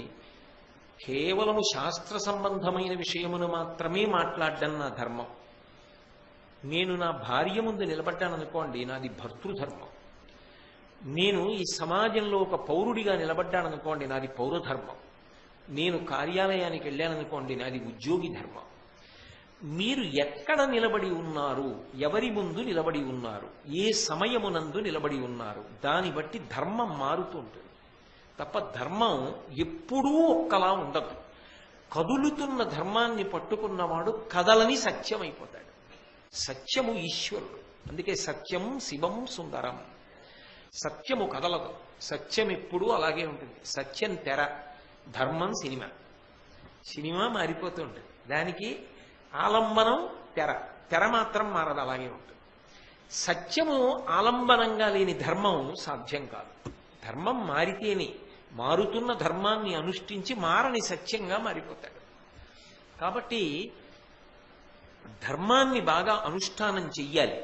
కేవలము శాస్త్ర సంబంధమైన విషయమును మాత్రమే మాట్లాడడం నా ధర్మం. నేను నా భార్య ముందు నిలబడ్డాననుకోండి, నాది భర్తృధర్మం. నేను ఈ సమాజంలో ఒక పౌరుడిగా నిలబడ్డాననుకోండి, నాది పౌరధర్మం. నేను కార్యాలయానికి వెళ్ళాననుకోండి, నాది ఉద్యోగి ధర్మం. మీరు ఎక్కడ నిలబడి ఉన్నారు, ఎవరి ముందు నిలబడి ఉన్నారు, ఏ సమయమునందు నిలబడి ఉన్నారు, దాన్ని బట్టి ధర్మం మారుతూ ఉంటుంది తప్ప ధర్మం ఎప్పుడూ ఒక్కలా ఉండదు. కదులుతున్న ధర్మాన్ని పట్టుకున్నవాడు కదలని సత్యమైపోతాడు. సత్యము ఈశ్వరుడు. అందుకే సత్యం శివం సుందరం. సత్యము కదలదు. సత్యం ఎప్పుడూ అలాగే ఉంటుంది. సత్యం తెర, ధర్మం సినిమా. సినిమా మారిపోతూ ఉంటుంది. దానికి ఆలంబనం తెర, తెర మాత్రం మారదు, అలాగే ఉంటుంది. సత్యము ఆలంబనంగా లేని ధర్మం సాధ్యం కాదు. ధర్మం మారితేనే, మారుతున్న ధర్మాన్ని అనుష్ఠించి మారని సత్యంగా మారిపోతాడు. కాబట్టి ధర్మాన్ని బాగా అనుష్ఠానం చెయ్యాలి.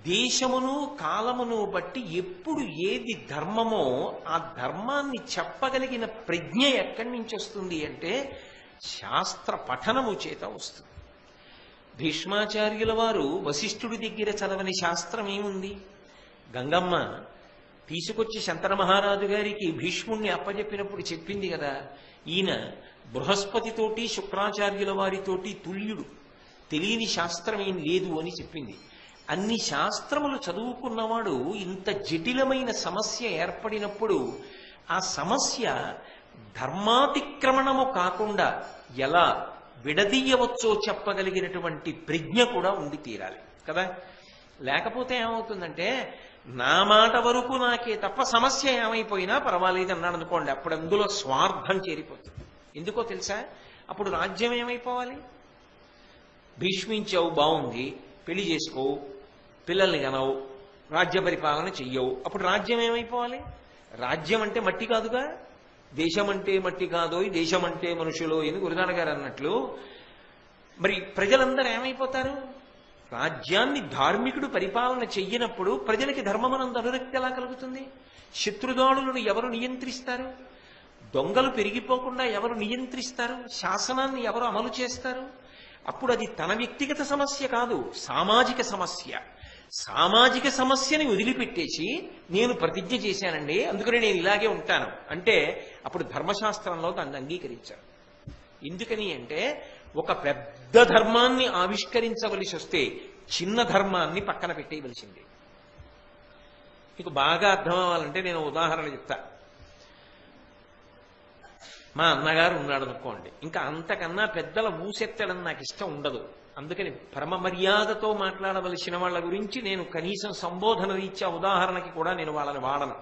దేశమును కాలమును బట్టి ఎప్పుడు ఏది ధర్మమో ఆ ధర్మాన్ని చెప్పగలిగిన ప్రజ్ఞ ఎక్కడి నుంచి వస్తుంది అంటే శాస్త్ర పఠనము చేత వస్తుంది. భీష్మాచార్యుల వారు వశిష్ఠుడి దగ్గర చదవని శాస్త్రం ఏముంది? గంగమ్మ తీసుకొచ్చి శంకర మహారాజు గారికి భీష్ముణ్ణి అప్పచెప్పినప్పుడు చెప్పింది కదా, ఈయన బృహస్పతితోటి శుక్రాచార్యుల వారితోటి తుల్యుడు, తెలియని శాస్త్రం ఏం లేదు అని చెప్పింది. అన్ని శాస్త్రములు చదువుకున్నవాడు ఇంత జటిలమైన సమస్య ఏర్పడినప్పుడు ఆ సమస్య ధర్మాతిక్రమణము కాకుండా ఎలా విడదీయవచ్చో చెప్పగలిగినటువంటి ప్రజ్ఞ కూడా ఉండి తీరాలి కదా. లేకపోతే ఏమవుతుందంటే, నా మాట వరకు నాకే తప్ప సమస్య ఏమైపోయినా పర్వాలేదు అన్నాడు అనుకోండి, అప్పుడు అందులో స్వార్థం చేరిపోతుంది. ఎందుకో తెలుసా? అప్పుడు రాజ్యం ఏమైపోవాలి? భీష్మించావు, బాగుంది, పెళ్లి చేసుకోవు, పిల్లల్ని కనవు, రాజ్య పరిపాలన చెయ్యవు, అప్పుడు రాజ్యం ఏమైపోవాలి? రాజ్యం అంటే మట్టి కాదుగా. దేశం అంటే మట్టి కాదోయ్, దేశం అంటే మనుషులో అని గురుదాన గారు అన్నట్లు మరి ప్రజలందరూ ఏమైపోతారు? రాజ్యాన్ని ధార్మికుడు పరిపాలన చెయ్యనప్పుడు ప్రజలకి ధర్మమునందు అనురక్తి ఎలా కలుగుతుంది? శత్రుదాడులను ఎవరు నియంత్రిస్తారు? దొంగలు పెరిగిపోకుండా ఎవరు నియంత్రిస్తారు? శాసనాన్ని ఎవరు అమలు చేస్తారు? అప్పుడు అది తన వ్యక్తిగత సమస్య కాదు, సామాజిక సమస్య. సామాజిక సమస్యని వదిలిపెట్టేసి నేను ప్రతిజ్ఞ చేశానండి, అందుకని నేను ఇలాగే ఉంటాను అంటే అప్పుడు ధర్మశాస్త్రంలో దాన్ని అంగీకరించారు. ఎందుకని అంటే ఒక పెద్ద ధర్మాన్ని ఆవిష్కరించవలసి వస్తే చిన్న ధర్మాన్ని పక్కన పెట్టేయవలసింది. మీకు బాగా అర్థం అవ్వాలంటే నేను ఉదాహరణ చెప్తా. మా అన్నగారు ఉన్నాడు అనుకోండి, ఇంకా అంతకన్నా పెద్దల ఊసెత్తడం నాకు ఇష్టం ఉండదు. అందుకని పరమ మర్యాదతో మాట్లాడవలసిన వాళ్ళ గురించి నేను కనీసం సంబోధన రీత్యా ఉదాహరణకి కూడా నేను వాళ్ళని వాడను.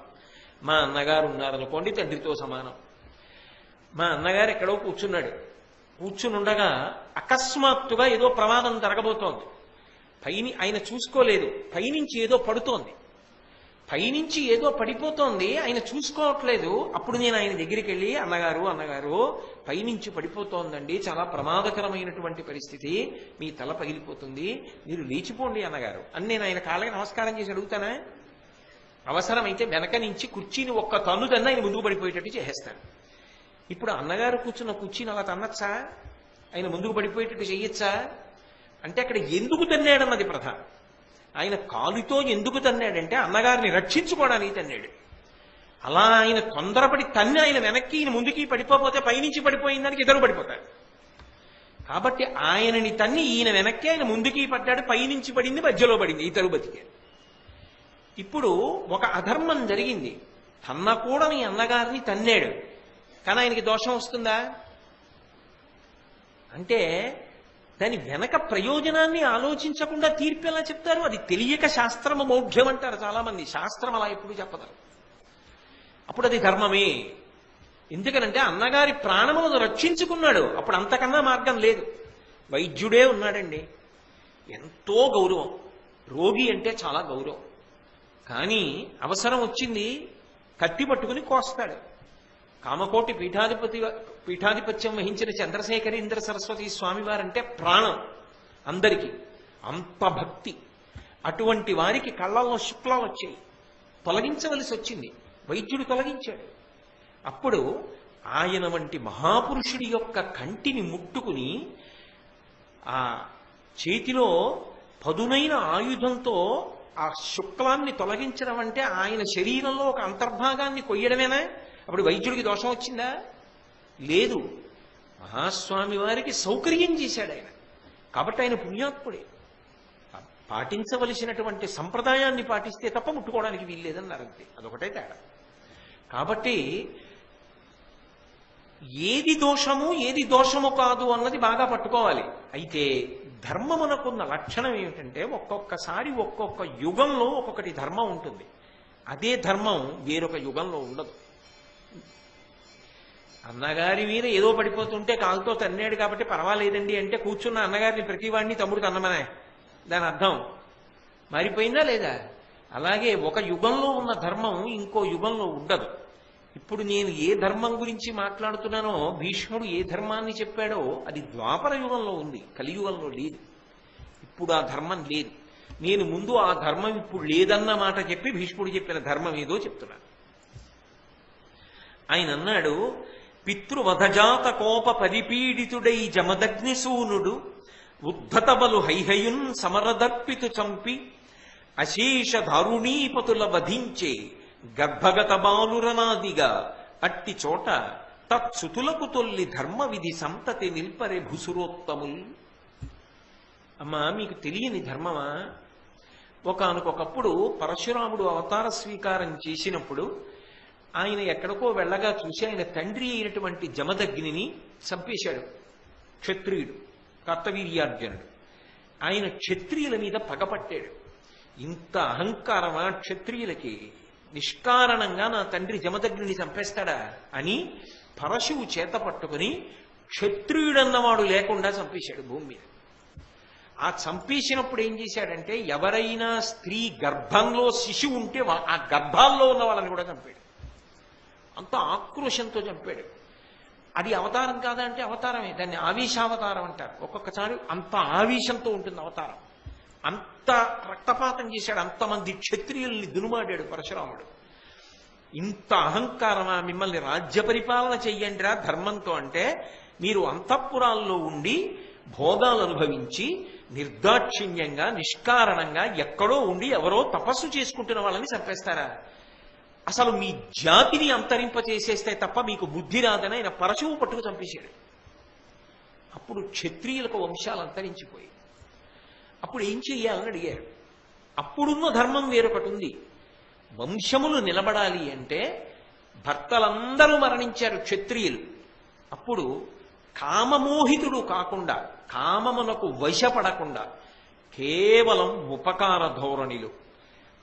మా అన్నగారు ఉన్నారనుకోండి, తండ్రితో సమానం. మా అన్నగారు ఎక్కడో కూర్చున్నాడు, కూర్చునుండగా అకస్మాత్తుగా ఏదో ప్రమాదం జరగబోతోంది. ఆయన చూసుకోలేదు, పైనుంచి ఏదో పడుతోంది. పైనుంచి ఏదో పడిపోతోంది, ఆయన చూసుకోవట్లేదు. అప్పుడు నేను ఆయన దగ్గరికి వెళ్ళి, అన్నగారు పైనుంచి పడిపోతోందండి, చాలా ప్రమాదకరమైనటువంటి పరిస్థితి, మీ తల పగిలిపోతుంది, మీరు లేచిపోండి అన్నగారు అని నేను ఆయన కాళ్ళకి నమస్కారం చేసి అడుగుతానా? అవసరమైతే వెనక నుంచి కుర్చీని ఒక్క తన్నుదన్న ఆయన ముందుకు పడిపోయేటట్టు చేసేస్తాను. ఇప్పుడు అన్నగారు కూర్చున్న కుర్చీని అలా తన్నచ్చా? ఆయన ముందుకు పడిపోయేటట్టు చెయ్యొచ్చా? అంటే అక్కడ ఎందుకు తన్నాడన్నది ప్రధానం. ఆయన కాలుతో ఎందుకు తన్నాడంటే అన్నగారిని రక్షించుకోవడానికి తన్నాడు. అలా ఆయన తొందరపడి తన్ని ఆయన వెనక్కి ఈయన ముందుకి పడిపోతే పైనుంచి పడిపోయిన దానికి ఇద్దరు పడిపోతాడు. కాబట్టి ఆయనని తన్ని ఈయన వెనక్కి ఆయన ముందుకి పడ్డాడు, పైనుంచి పడింది, మధ్యలో పడింది, ఇద్దరు బతికారు. ఇప్పుడు ఒక అధర్మం జరిగింది, తన్నకూడని అన్నగారిని తన్నాడు, కానీ ఆయనకి దోషం వస్తుందా? అంటే దాని వెనక ప్రయోజనాన్ని ఆలోచించకుండా తీర్పు ఎలా చెప్తారు? అది తెలియక శాస్త్రము మౌఢ్యం అంటారు చాలా మంది. శాస్త్రం అలా ఎప్పుడు చెప్పదారు. అప్పుడు అది ధర్మమే. ఎందుకనంటే అన్నగారి ప్రాణములను రక్షించుకున్నాడు, అప్పుడు అంతకన్నా మార్గం లేదు. వైద్యుడే ఉన్నాడండి, ఎంతో గౌరవం, రోగి అంటే చాలా గౌరవం. కానీ అవసరం వచ్చింది, కత్తి పట్టుకుని కోస్తాడు. కామకోటి పీఠాధిపత్యం వహించిన చంద్రశేఖరేంద్ర సరస్వతి స్వామి వారంటే ప్రాణం అందరికీ, అంత భక్తి. అటువంటి వారికి కళ్ళల్లో శుక్లాలు వచ్చాయి, తొలగించవలసి వచ్చింది, వైద్యుడు తొలగించాడు. అప్పుడు ఆయన వంటి మహాపురుషుడి యొక్క కంటిని ముట్టుకుని ఆ చేతిలో పదునైన ఆయుధంతో ఆ శుక్లాన్ని తొలగించడం అంటే ఆయన శరీరంలో ఒక అంతర్భాగాన్ని కొయ్యడమేనా? అప్పుడు వైద్యుడికి దోషం వచ్చిందా? లేదు. మహాస్వామి వారికి సౌకర్యం చేశాడు ఆయన, కాబట్టి ఆయన పుణ్యాత్ముడే. పాటించవలసినటువంటి సంప్రదాయాన్ని పాటిస్తే తప్ప ముట్టుకోవడానికి వీల్లేదన్నారు, అంతే. అదొకటే తేడా. కాబట్టి ఏది దోషము ఏది దోషము కాదు అన్నది బాగా పట్టుకోవాలి. అయితే ధర్మమునకున్న లక్షణం ఏమిటంటే ఒక్కొక్కసారి ఒక్కొక్క యుగంలో ఒక్కొక్కటి ధర్మం ఉంటుంది, అదే ధర్మం వేరొక యుగంలో ఉండదు. అన్నగారి మీద ఏదో పడిపోతుంటే కాలుతో తన్నాడు కాబట్టి పర్వాలేదండి అంటే కూర్చున్న అన్నగారిని ప్రతివాడిని తమ్ముడు తన్నమనే దాని అర్థం మారిపోయిందా లేదా? అలాగే ఒక యుగంలో ఉన్న ధర్మం ఇంకో యుగంలో ఉండదు. ఇప్పుడు నేను ఏ ధర్మం గురించి మాట్లాడుతున్నానో, భీష్ముడు ఏ ధర్మాన్ని చెప్పాడో అది ద్వాపర యుగంలో ఉంది, కలియుగంలో లేదు. ఇప్పుడు ఆ ధర్మం లేదు. నేను ముందు ఆ ధర్మం ఇప్పుడు లేదన్న మాట చెప్పి భీష్ముడు చెప్పిన ధర్మం ఏదో చెప్తున్నాను. ఆయన అన్నాడు, పితృవధజాత కోప పరిపీడితుడై జమదగ్నిసూనుడు ఉద్ధతబలు హైహయున్ సమరదర్పితు చంపి అశేష దారుణీపతుల వధించే గర్భగత బాలురనాదిగా అట్టి చోట తత్సుతులకు తొల్లి ధర్మ విధి సంతతి నిల్పరే భుసురోత్తముల్. అమ్మా, మీకు తెలియని ధర్మమా? ఒకానొకప్పుడు పరశురాముడు అవతార స్వీకారం చేసినప్పుడు ఆయన ఎక్కడికో వెళ్ళగా చూసి ఆయన తండ్రి అయినటువంటి జమదగ్నిని చంపేశాడు క్షత్రియుడు, కర్తవీర్యార్జునుడు. ఆయన క్షత్రియుల మీద పగపట్టాడు. ఇంత అహంకారమా క్షత్రియులకి? నిష్కారణంగా నా తండ్రి జమదగ్నిని చంపేస్తాడా అని పరశువు చేత పట్టుకుని క్షత్రియుడన్నవాడు లేకుండా చంపేశాడు భూమి మీద. ఆ చంపేసినప్పుడు ఏం చేశాడంటే, ఎవరైనా స్త్రీ గర్భంలో శిశువు ఉంటే ఆ గర్భాల్లో ఉన్న వాళ్ళని కూడా చంపాడు. అంత ఆక్రోశంతో చంపాడు. అది అవతారం కాదా అంటే అవతారమే, దాన్ని ఆవేశావతారం అంటారు. ఒక్కొక్కసారి అంత ఆవేశంతో ఉంటుంది అవతారం. అంత రక్తపాతం చేశాడు, అంతమంది క్షత్రియుల్ని దునుమాడాడు పరశురాముడు. ఇంత అహంకారమా? మిమ్మల్ని రాజ్య పరిపాలన చెయ్యండిరా ధర్మంతో అంటే మీరు అంతఃపురాల్లో ఉండి భోగాలు అనుభవించి నిర్దాక్షిణ్యంగా నిష్కారణంగా ఎక్కడో ఉండి ఎవరో తపస్సు చేసుకుంటున్న వాళ్ళని చంపేస్తారా? అసలు మీ జాతిని అంతరింపచేసేస్తే తప్ప మీకు బుద్ధి రాదని ఆయన పరశువు పట్టుకు చంపేశాడు. అప్పుడు క్షత్రియులకు వంశాలు అంతరించిపోయి అప్పుడు ఏం చెయ్యాలని అడిగారు. అప్పుడున్న ధర్మం వేరొకటి ఉంది. వంశములు నిలబడాలి అంటే భర్తలందరూ మరణించారు క్షత్రియులు. అప్పుడు కామమోహితుడు కాకుండా, కామమునకు వశపడకుండా కేవలం ఉపకార ధోరణిలు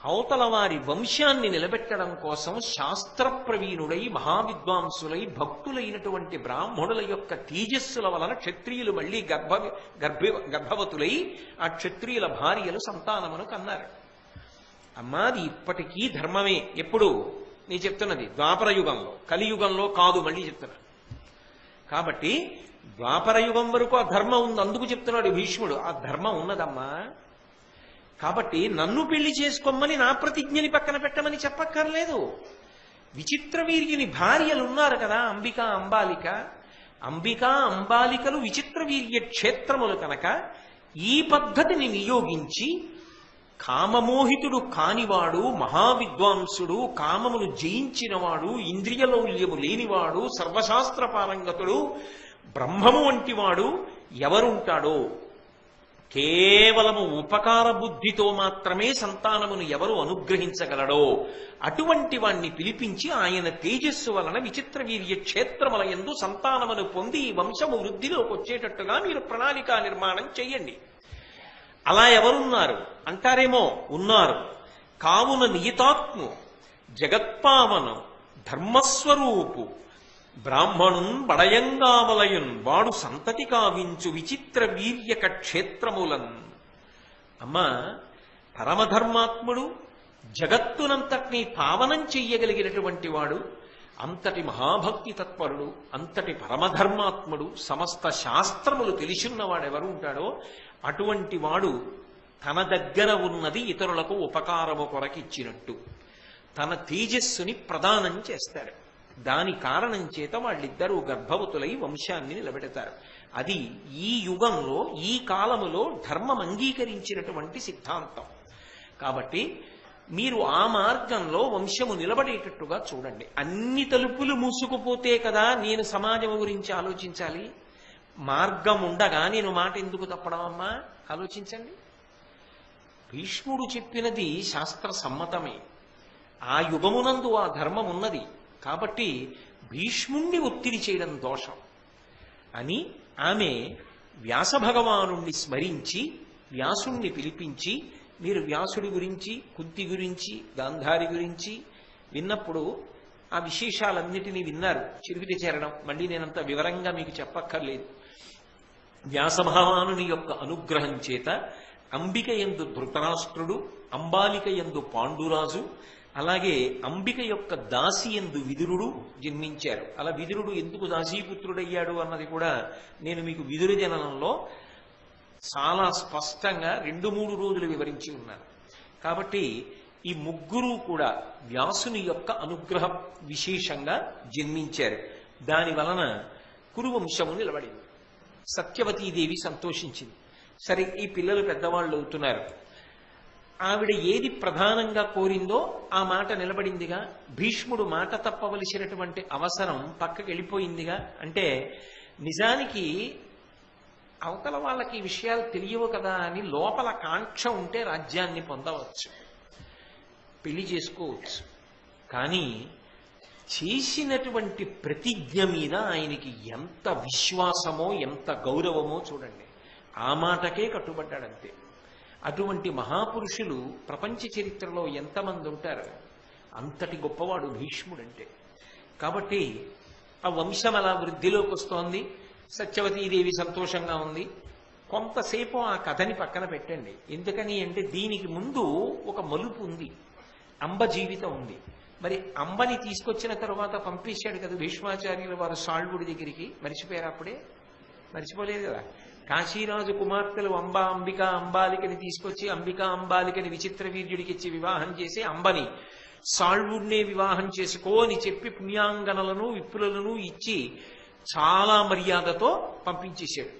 అవతల వారి వంశాన్ని నిలబెట్టడం కోసం శాస్త్ర ప్రవీణుడై మహావిద్వాంసులై భక్తులైనటువంటి బ్రాహ్మణుల యొక్క తేజస్సుల వలన క్షత్రియులు మళ్ళీ గర్భవతులై ఆ క్షత్రియుల భార్యలు సంతానమును కన్నారు. అమ్మా అది ఇప్పటికీ ధర్మమే. ఎప్పుడు నేను చెప్తున్నది ద్వాపర యుగంలో, కలియుగంలో కాదు, మళ్ళీ చెప్తున్నా. కాబట్టి ద్వాపర యుగం వరకు ఆ ధర్మం ఉంది, అందుకు చెప్తున్నాడు భీష్ముడు. ఆ ధర్మం ఉన్నదమ్మా. కాబట్టి నన్ను పెళ్లి చేసుకోమని నా ప్రతిజ్ఞని పక్కన పెట్టమని చెప్పక్కర్లేదు. విచిత్ర వీర్యుని భార్యలు ఉన్నారు కదా, అంబిక అంబాలిక. అంబిక అంబాలికలు విచిత్ర వీర్య క్షేత్రములు కనుక ఈ పద్ధతిని నియోగించి కామమోహితుడు కానివాడు, మహావిద్వాంసుడు, కామమును జయించినవాడు, ఇంద్రియలౌల్యము లేనివాడు, సర్వశాస్త్ర పారంగతుడు, బ్రహ్మము వంటివాడు ఎవరుంటాడో, కేవలము ఉపకార బుద్ధితో మాత్రమే సంతానమును ఎవరు అనుగ్రహించగలడో అటువంటి వాణ్ణి పిలిపించి ఆయన తేజస్సు వలన విచిత్ర వీర్య క్షేత్రముల యందు సంతానమును పొంది ఈ వంశము వృద్ధిలోకి వచ్చేటట్టుగా మీరు ప్రణాళికా నిర్మాణం చెయ్యండి. అలా ఎవరున్నారు అంటారేమో, ఉన్నారు. కావున నియతాత్ము జగత్పావను ధర్మస్వరూపు బ్రాహ్మణున్ బడయంగావలయున్ వాడు సంతతి కావించు విచిత్ర వీర్యక క్షేత్రములన్. అమ్మా, పరమధర్మాత్ముడు, జగత్తునంతటినీ పావనం చెయ్యగలిగినటువంటి వాడు, అంతటి మహాభక్తి తత్పరుడు, అంతటి పరమధర్మాత్ముడు, సమస్త శాస్త్రములు తెలిసిన్నవాడెవరు ఉంటాడో అటువంటి వాడు తన దగ్గర ఉన్నది ఇతరులకు ఉపకారము కొరకిచ్చినట్టు తన తేజస్సుని ప్రదానం చేస్తాడు. దాని కారణం చేత వాళ్ళిద్దరూ గర్భవతులై వంశాన్ని నిలబెడతారు. అది ఈ యుగంలో, ఈ కాలములో ధర్మం అంగీకరించినటువంటి సిద్ధాంతం. కాబట్టి మీరు ఆ మార్గంలో వంశము నిలబడేటట్టుగా చూడండి. అన్ని తలుపులు మూసుకుపోతే కదా నేను సమాజం గురించి ఆలోచించాలి. మార్గం ఉండగా నేను మాట ఎందుకు తప్పడం అమ్మా? ఆలోచించండి. భీష్ముడు చెప్పినది శాస్త్ర సమ్మతమే. ఆ యుగమునందు ఆ ధర్మం ఉన్నది. కాబట్టి భీష్ముణ్ణి ఒత్తిడి చేయడం దోషం అని ఆమె వ్యాస భగవానుణ్ణి స్మరించి వ్యాసుణ్ణి పిలిపించి, మీరు వ్యాసుడి గురించి, కుంతి గురించి, గాంధారి గురించి విన్నప్పుడు ఆ విశేషాలన్నిటినీ విన్నారు. చిరువిటి చేరడం మళ్ళీ నేనంత వివరంగా మీకు చెప్పక్కర్లేదు. వ్యాస భగవానుని యొక్క అనుగ్రహం చేత అంబిక యందు ధృతరాష్ట్రుడు, అంబాలిక యందు పాండురాజు, అలాగే అంబిక యొక్క దాసి యందు విదురుడు జన్మించారు. అలా విదురుడు ఎందుకు దాసీపుత్రుడయ్యాడు అన్నది కూడా నేను మీకు విదురు జననంలో చాలా స్పష్టంగా 2-3 రోజులు వివరించి ఉన్నాను. కాబట్టి ఈ ముగ్గురు కూడా వ్యాసుని యొక్క అనుగ్రహ విశేషంగా జన్మించారు. దాని వలన కురువంశము నిలబడింది. సత్యవతీదేవి సంతోషించింది. సరే, ఈ పిల్లలు పెద్దవాళ్ళు అవుతున్నారు. ఆవిడ ఏది ప్రధానంగా కోరిందో ఆ మాట నిలబడిందిగా. భీష్ముడు మాట తప్పవలసినటువంటి అవసరం పక్కకి వెళ్ళిపోయిందిగా. అంటే నిజానికి అవతల వాళ్ళకి ఈ విషయాలు తెలియవు కదా అని లోపల కాంక్ష ఉంటే రాజ్యాన్ని పొందవచ్చు, పెళ్లి చేసుకోవచ్చు. కానీ చేసినటువంటి ప్రతిజ్ఞ మీద ఆయనకి ఎంత విశ్వాసమో, ఎంత గౌరవమో చూడండి. ఆ మాటకే కట్టుబడ్డాడంతే. అటువంటి మహాపురుషులు ప్రపంచ చరిత్రలో ఎంతమంది ఉంటారు? అంతటి గొప్పవాడు భీష్ముడంటే. కాబట్టి ఆ వంశం అలా వృద్ధిలోకి వస్తోంది. సత్యవతీదేవి సంతోషంగా ఉంది. కొంతసేపు ఆ కథని పక్కన పెట్టండి. ఎందుకని అంటే దీనికి ముందు ఒక మలుపు ఉంది. అంబ జీవితం ఉంది. మరి అంబని తీసుకొచ్చిన తరువాత పంపించాడు కదా భీష్మాచార్యుల వారు సాల్వుడి దగ్గరికి. మర్చిపోయారు? అప్పుడే మర్చిపోలేదు కదా. కాశీరాజు కుమార్తెలు అంబా, అంబిక, అంబాలికని తీసుకొచ్చి అంబిక అంబాలికని విచిత్ర వీర్యుడికి ఇచ్చి వివాహం చేసి అంబని సాల్వుడినే వివాహం చేసుకో అని చెప్పి పుణ్యాంగనలను విప్పులను ఇచ్చి చాలా మర్యాదతో పంపించేశాడు.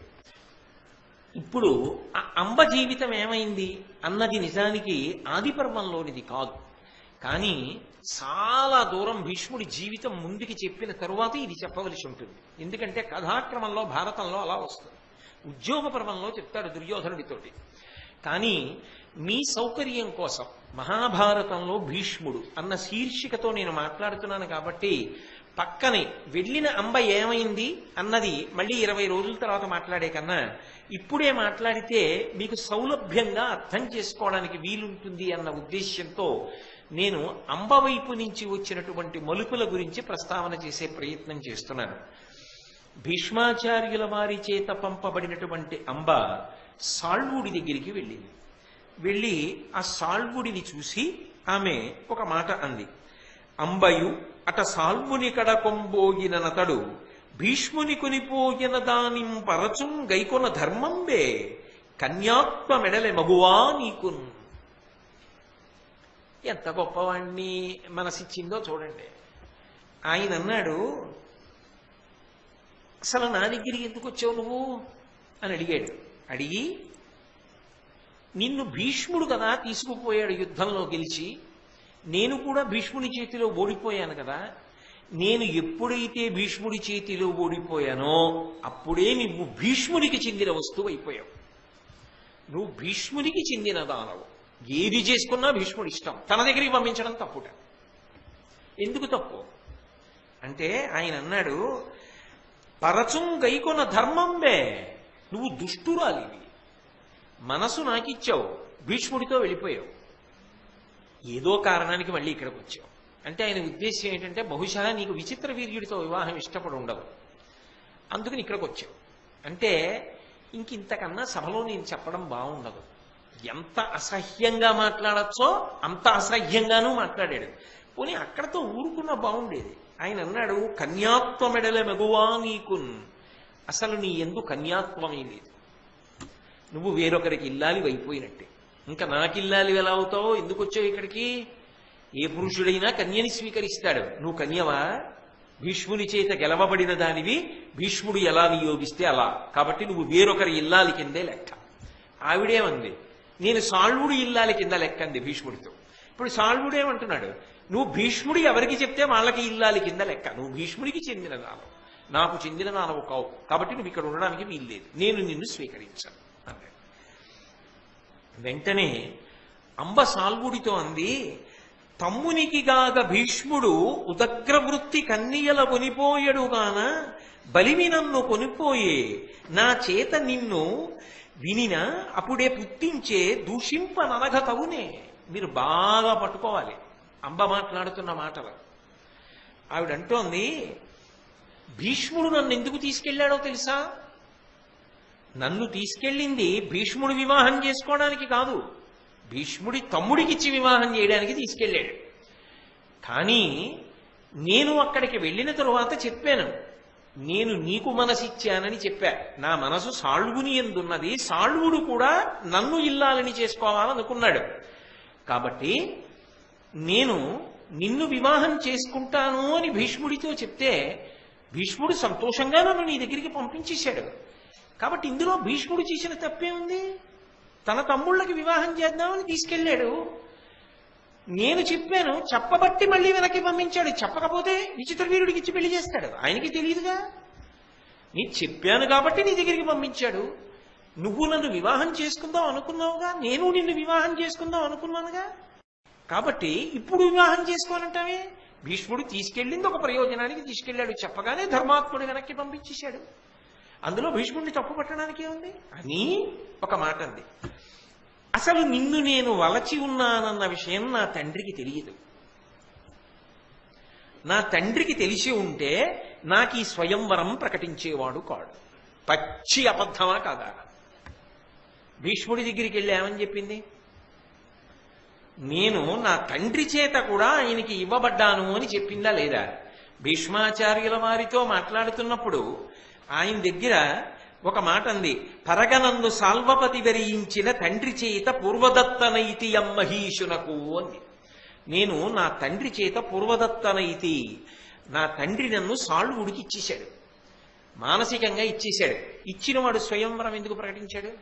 ఇప్పుడు ఆ అంబ జీవితం ఏమైంది అన్నది నిజానికి ఆది పర్వంలోనిది కాదు. కానీ చాలా దూరం భీష్ముడి జీవితం ముందుకి చెప్పిన తరువాత ఇది చెప్పవలసి ఉంటుంది. ఎందుకంటే కథాక్రమంలో భారతంలో అలా వస్తుంది. ఉద్యోగ పర్వంలో చెప్తాడు దుర్యోధనుడితోటి. కానీ మీ సౌకర్యం కోసం మహాభారతంలో భీష్ముడు అన్న శీర్షికతో నేను మాట్లాడుతున్నాను కాబట్టి పక్కనే వెళ్ళిన అంబ ఏమైంది అన్నది మళ్ళీ 20 రోజుల తర్వాత మాట్లాడే కన్నా ఇప్పుడే మాట్లాడితే మీకు సౌలభ్యంగా అర్థం చేసుకోవడానికి వీలుంటుంది అన్న ఉద్దేశ్యంతో నేను అంబ వైపు నుంచి వచ్చినటువంటి మలుపుల గురించి ప్రస్తావన చేసే ప్రయత్నం చేస్తున్నాను. భీష్మాచార్యుల వారి చేత పంపబడినటువంటి అంబ సాల్వుడి దగ్గరికి వెళ్ళింది. వెళ్ళి ఆ సాల్వుడిని చూసి ఆమె ఒక మాట అంది. అంబయు అట సాల్వుని కడకొంబోగిన నతడు భీష్ముని కొనిపోయిన దానిం పరచుం గైకొన ధర్మంబే కన్యాత్మ మెడలె మగువా నీకున్. ఎంత గొప్పవాణ్ణి మనసిచ్చిందో చూడండి. ఆయన అన్నాడు, అసలు నా దగ్గరికి ఎందుకు వచ్చావు నువ్వు అని అడిగాడు. అడిగి, నిన్ను భీష్ముడు కదా తీసుకుపోయాడు యుద్ధంలో గెలిచి, నేను కూడా భీష్ముడి చేతిలో ఓడిపోయాను కదా, నేను ఎప్పుడైతే భీష్ముడి చేతిలో ఓడిపోయానో అప్పుడే నువ్వు భీష్ముడికి చెందిన వస్తువు అయిపోయావు. నువ్వు భీష్ముడికి చెందిన దానవు. ఏది చేసుకున్నా భీష్ముడి ఇష్టం. తన దగ్గరికి పంపించడం తప్పుట. ఎందుకు తప్పు అంటే ఆయన అన్నాడు, పరచుం గైకొన ధర్మంబే, నువ్వు దుష్టురాలివి, మనసు నాకిచ్చావు, భీష్ముడితో వెళ్ళిపోయావు, ఏదో కారణానికి మళ్ళీ ఇక్కడికి వచ్చావు. అంటే ఆయన ఉద్దేశం ఏంటంటే, బహుశా నీకు విచిత్ర వీర్యుడితో వివాహం ఇష్టపడి ఉండదు, అందుకని ఇక్కడికి వచ్చావు. అంటే ఇంకింతకన్నా సభలో నేను చెప్పడం బాగుండదు. ఎంత అసహ్యంగా మాట్లాడచ్చో అంత అసహ్యంగానూ మాట్లాడాడు. పోనీ అక్కడతో ఊరుకున్నా బాగుండేది. ఆయన అన్నాడు, కన్యాత్వ మెడల మెగువా నీకున్, అసలు నీ ఎందు కన్యాత్వమే లేదు, నువ్వు వేరొకరికి ఇల్లాలి అయిపోయినట్టే. ఇంకా నాకిల్లాలి ఎలా అవుతావో, ఎందుకు వచ్చావు ఇక్కడికి? ఏ పురుషుడైనా కన్యని స్వీకరిస్తాడు, నువ్వు కన్యవా? భీష్ముని చేత గెలవబడిన దానివి, భీష్ముడు ఎలా నియోగిస్తే అలా, కాబట్టి నువ్వు వేరొకరి ఇల్లాలి కిందే లెక్క. ఆవిడేమంది, నేను సాల్వుడి ఇల్లాలి కింద లెక్క అంది భీష్ముడితో. ఇప్పుడు సాల్వుడేమంటున్నాడు, నువ్వు భీష్ముడి ఎవరికి చెప్తే వాళ్ళకి ఇల్లాలి కింద లెక్క, నువ్వు భీష్ముడికి చెందిన దానవు, నాకు చెందిన దానవు కావు, కాబట్టి నువ్వు ఇక్కడ ఉండడానికి వీల్లేదు, నేను నిన్ను స్వీకరించాను అన్నాడు. వెంటనే అంబ సాల్వుడితో అంది, తమ్మునికి గాగ భీష్ముడు ఉదగ్రవృత్తి కన్నియల కొనిపోయడుగాన బలిమి నన్ను కొనిపోయే, నా చేత నిన్ను వినిన అప్పుడే పుట్టించే దూషింపననగ తగునే. మీరు బాగా పట్టుకోవాలి అంబ మాట్లాడుతున్న మాటలు. ఆవిడంటోంది, భీష్ముడు నన్ను ఎందుకు తీసుకెళ్లాడో తెలుసా? నన్ను తీసుకెళ్ళింది భీష్ముడు వివాహం చేసుకోవడానికి కాదు, భీష్ముడి తమ్ముడికిచ్చి వివాహం చేయడానికి తీసుకెళ్ళాడు. కానీ నేను అక్కడికి వెళ్ళిన తరువాత చెప్పాను, నేను నీకు మనసిచ్చానని చెప్పా. నా మనసు సాళ్వుని ఎందున్నది, సాళ్వుడు కూడా నన్ను ఇల్లాలని చేసుకోవాలనుకున్నాడు. కాబట్టి నేను నిన్ను వివాహం చేసుకుంటాను అని భీష్ముడితో చెప్తే భీష్ముడు సంతోషంగా నన్ను నీ దగ్గరికి పంపించేశాడు. కాబట్టి ఇందులో భీష్ముడు చేసిన తప్పే ఉంది? తన తమ్ముళ్ళకి వివాహం చేద్దామని తీసుకెళ్ళాడు. నేను చెప్పాను, చెప్పబట్టి మళ్ళీ వెనక్కి పంపించాడు. చెప్పకపోతే విచిత్ర వీరుడికి ఇచ్చి పెళ్లి చేస్తాడు, ఆయనకి తెలియదుగా. నేను చెప్పాను కాబట్టి నీ దగ్గరికి పంపించాడు. నువ్వు నన్ను వివాహం చేసుకుందాం అనుకున్నావుగా, నేను నిన్ను వివాహం చేసుకుందాం అనుకున్నానుగా, కాబట్టి ఇప్పుడు వివాహం చేసుకోవాలంటావే? భీష్ముడు తీసుకెళ్ళింది ఒక ప్రయోజనానికి తీసుకెళ్ళాడు, చెప్పగానే ధర్మాత్ముడు వెనక్కి పంపించేశాడు. అందులో భీష్ముడిని తప్పు పట్టడానికి ఏముంది అని ఒక మాట అంది. అసలు నిన్ను నేను వలచి ఉన్నానన్న విషయం నా తండ్రికి తెలియదు. నా తండ్రికి తెలిసి ఉంటే నాకు ఈ స్వయంవరం ప్రకటించేవాడు కాడు. పచ్చి అబద్ధమా కాదా? భీష్ముడి దగ్గరికి వెళ్ళి ఏమని చెప్పింది? నేను నా తండ్రి చేత కూడా ఆయనకి ఇవ్వబడ్డాను అని చెప్పిందా లేదా? భీష్మాచార్యుల వారితో మాట్లాడుతున్నప్పుడు ఆయన దగ్గర ఒక మాట అంది, పరగనందు సాల్వపతి వరించిన తండ్రి చేత పూర్వదత్తనైతి అమ్మహీషునకు అంది. నేను నా తండ్రి చేత పూర్వదత్తనైతి, నా తండ్రి నన్ను సాల్వుడికి ఇచ్చేశాడు, మానసికంగా ఇచ్చేశాడు. ఇచ్చినవాడు స్వయంవరం ఎందుకు ప్రకటించాడు?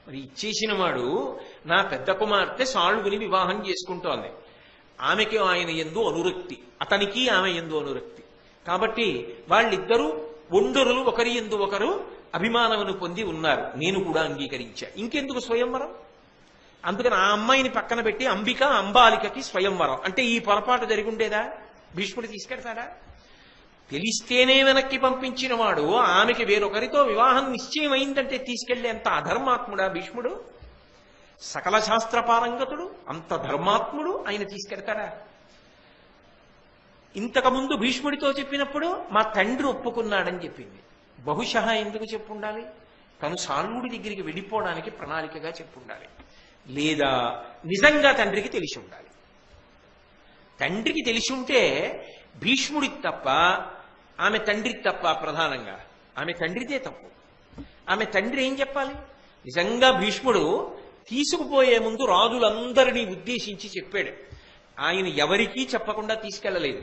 మరి ఇచ్చేసిన వాడు నా పెద్ద కుమార్తె సాల్వుని వివాహం చేసుకుంటోంది, ఆమెకి ఆయన యందు అనురక్తి, అతనికి ఆమె యందు అనురక్తి. కాబట్టి వాళ్ళిద్దరూ ఒండరులు ఒకరి యందు ఒకరు అభిమానమును పొంది ఉన్నారు, నేను కూడా అంగీకరించా. ఇంకెందుకు స్వయంవరం? అందుకని ఆ అమ్మాయిని పక్కన పెట్టి అంబిక అంబాలికకి స్వయంవరం అంటే ఈ పొరపాటు జరిగి ఉండేదా? భీష్ముడు తీసుకెడతాడా? తెలిస్తేనే వెనక్కి పంపించిన వాడు ఆమెకి వేరొకరితో వివాహం నిశ్చయమైందంటే తీసుకెళ్లేంత అధర్మాత్ముడా భీష్ముడు? సకల శాస్త్ర పారంగతుడు, అంత ధర్మాత్ముడు, ఆయన తీసుకెడతాడా? ఇంతకుముందు భీష్ముడితో చెప్పినప్పుడు మా తండ్రి ఒప్పుకున్నాడని చెప్పింది. బహుశా ఎందుకు చెప్పుండాలి? తను సాల్వుడి దగ్గరికి వెళ్ళిపోవడానికి ప్రణాళికగా చెప్పుండాలి. లేదా నిజంగా తండ్రికి తెలిసి ఉండాలి. తండ్రికి తెలిసి ఉంటే భీష్ముడికి తప్ప ఆమె తండ్రికి తప్ప, ప్రధానంగా ఆమె తండ్రిదే తప్పు. ఆమె తండ్రి ఏం చెప్పాలి? నిజంగా భీష్ముడు తీసుకుపోయే ముందు రాజులందరినీ ఉద్దేశించి చెప్పాడు. ఆయన ఎవరికీ చెప్పకుండా తీసుకెళ్లలేదు.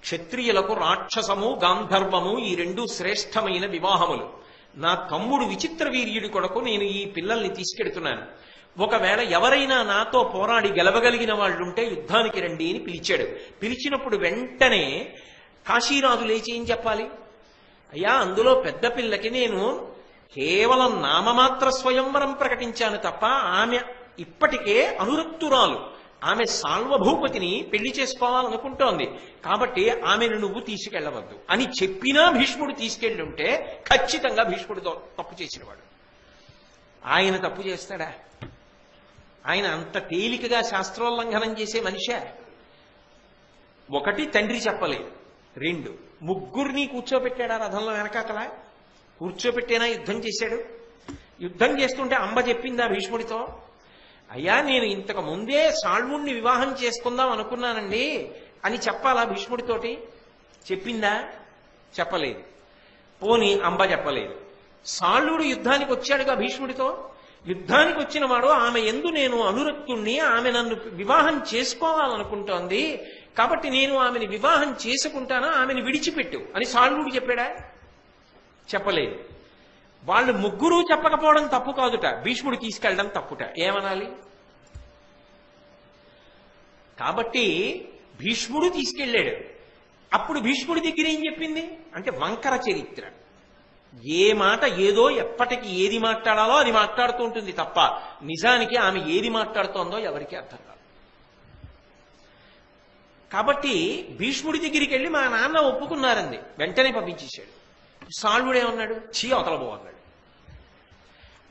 క్షత్రియులకు రాక్షసము గాంధర్వము ఈ రెండు శ్రేష్టమైన వివాహములు. నా తమ్ముడు విచిత్ర వీర్యుడి కొరకు నేను ఈ పిల్లల్ని తీసుకెడుతున్నాను. ఒకవేళ ఎవరైనా నాతో పోరాడి గెలవగలిగిన వాళ్ళుంటే యుద్ధానికి రండి అని పిలిచాడు. పిలిచినప్పుడు వెంటనే కాశీరాజు లేచి ఏం చెప్పాలి? అయ్యా, అందులో పెద్ద పిల్లకి నేను కేవలం నామమాత్ర స్వయంవరం ప్రకటించాను తప్ప ఆమె ఇప్పటికే అనురక్తురాలు. ఆమె సాల్వభూపతిని పెళ్లి చేసుకోవాలనుకుంటోంది. కాబట్టి ఆమెను నువ్వు తీసుకెళ్లవద్దు అని చెప్పినా భీష్ముడు తీసుకెళ్ళి ఉంటే ఖచ్చితంగా భీష్ముడు తప్పు చేసినవాడు. ఆయన తప్పు చేస్తాడా? ఆయన అంత తేలికగా శాస్త్రోల్లంఘనం చేసే మనిషే? ఒకటి, తండ్రి చెప్పలేదు. రెండు, ముగ్గురిని కూర్చోబెట్టాడా రథంలో వెనకాకల? కూర్చోబెట్టేనా యుద్ధం చేశాడు? యుద్ధం చేస్తుంటే అంబ చెప్పిందా భీష్ముడితో, అయ్యా నేను ఇంతకు ముందే సాల్వుణ్ణి వివాహం చేసుకుందాం అనుకున్నానండి అని చెప్పాలా భీష్ముడితోటి? చెప్పిందా? చెప్పలేదు. పోని అంబ చెప్పలేదు. సాల్వుడు యుద్ధానికి వచ్చాడుగా భీష్ముడితో. యుద్ధానికి వచ్చిన వాడు ఆమె యందు నేను అనురక్తుణ్ణి, ఆమె నన్ను వివాహం చేసుకోవాలనుకుంటోంది, కాబట్టి నేను ఆమెని వివాహం చేసుకుంటానా, ఆమెను విడిచిపెట్టు అని సాల్వుడు చెప్పాడా? చెప్పలేదు. వాళ్ళు ముగ్గురు చెప్పకపోవడం తప్పు కాదుట, భీష్ముడు తీసుకెళ్ళడం తప్పుట. ఏమనాలి? కాబట్టి భీష్ముడు తీసుకెళ్ళాడు. అప్పుడు భీష్ముడి దగ్గర ఏం చెప్పింది అంటే వంకర చరిత్ర. ఏ మాట ఏదో ఎప్పటికి ఏది మాట్లాడాలో అది మాట్లాడుతూ ఉంటుంది తప్ప నిజానికి ఆమె ఏది మాట్లాడుతోందో ఎవరికి అర్థం కాదు. కాబట్టి భీష్ముడి దగ్గరికి వెళ్ళి మా నాన్న ఒప్పుకున్నారంది, వెంటనే పంపించేశాడు. సాల్వుడేమన్నాడు? చీ అవతల పో అన్నాడు.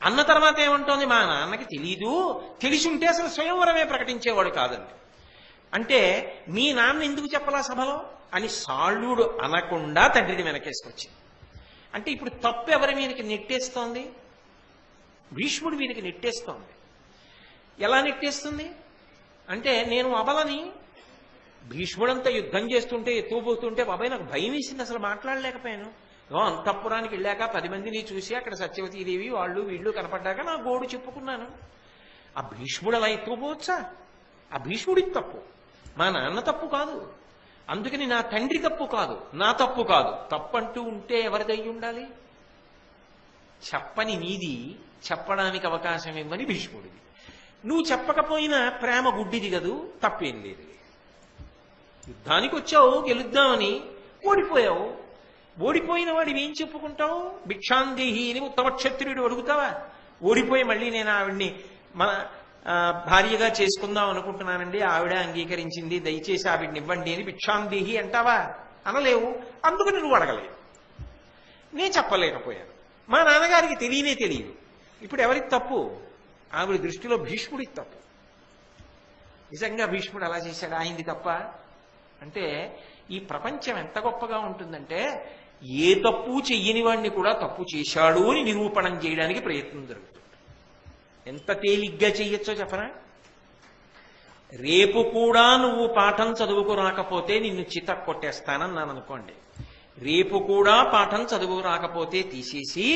అన్న తర్వాత ఏమంటోంది? మా నాన్నకి తెలీదు, తెలిసి ఉంటే అసలు స్వయంవరమే ప్రకటించేవాడు కాదండి. అంటే మీ నాన్న ఎందుకు చెప్పలా సభలో అని సాల్వుడు అనకుండా తండ్రిని వెనకేసుకొచ్చింది. అంటే ఇప్పుడు తప్పు ఎవరి మీదకి నెట్టేస్తోంది? భీష్ముడి మీదకి నెట్టేస్తోంది. ఎలా నెట్టేస్తుంది అంటే, నేను అబలని, భీష్ముడంతా యుద్ధం చేస్తుంటే ఎత్తుకుపోతుంటే బాబాయ్ నాకు భయం వేసింది, అసలు మాట్లాడలేకపోయాను. అంతఃపురానికి వెళ్ళాక 10 మందిని చూసి అక్కడ సత్యవతీదేవి వాళ్ళు వీళ్ళు కనపడ్డాక నా గోడు చెప్పుకున్నాను. ఆ భీష్ముడు అలా ఎత్తుకుపోవచ్చా? ఆ భీష్ముడికి తప్పు, మా నాన్న తప్పు కాదు. అందుకని నా తండ్రి తప్పు కాదు, నా తప్పు కాదు. తప్పంటూ ఉంటే ఎవరిదయ్యి ఉండాలి? చెప్పని నీది చెప్పడానికి అవకాశం ఇవ్వని భీష్ముడిది. నువ్వు చెప్పకపోయినా ప్రేమ గుడ్డిది కదూ, తప్పేం లేదు. యుద్ధానికి వచ్చావు గెలుద్దామని, ఓడిపోయావు. ఓడిపోయిన వాడివి ఏం చెప్పుకుంటావు? భిక్షాందేహి అని ఉత్తమ క్షత్రియుడు అడుగుతావా? ఓడిపోయి మళ్ళీ నేను ఆవిడ్ని మన భార్యగా చేసుకుందాం అనుకుంటున్నానండి, ఆవిడ అంగీకరించింది, దయచేసి ఆవిడ్ని ఇవ్వండి అని భిక్షాందేహి అంటావా? అనలేవు. అందుకని నువ్వు అడగలేవు. నేను చెప్పలేకపోయాను. మా నాన్నగారికి తెలియదు. ఇప్పుడు ఎవరికి తప్పు? ఆవిడ దృష్టిలో భీష్ముడికి తప్పు. నిజంగా భీష్ముడు అలా చేశాడు, ఆయనది తప్ప? అంటే ఈ ప్రపంచం ఎంత గొప్పగా ఉంటుందంటే ఏ తప్పు చెయ్యని వాడిని కూడా తప్పు చేశాడు అని నిరూపణం చేయడానికి ప్రయత్నం జరుగుతుంది. ఎంత తేలిగ్గా చెయ్యొచ్చో చెప్పనా? రేపు కూడా నువ్వు పాఠం చదువుకు రాకపోతే నిన్ను చిత కొట్టేస్తానన్నాను అనుకోండి. రేపు కూడా పాఠం చదువు రాకపోతే తీసేసి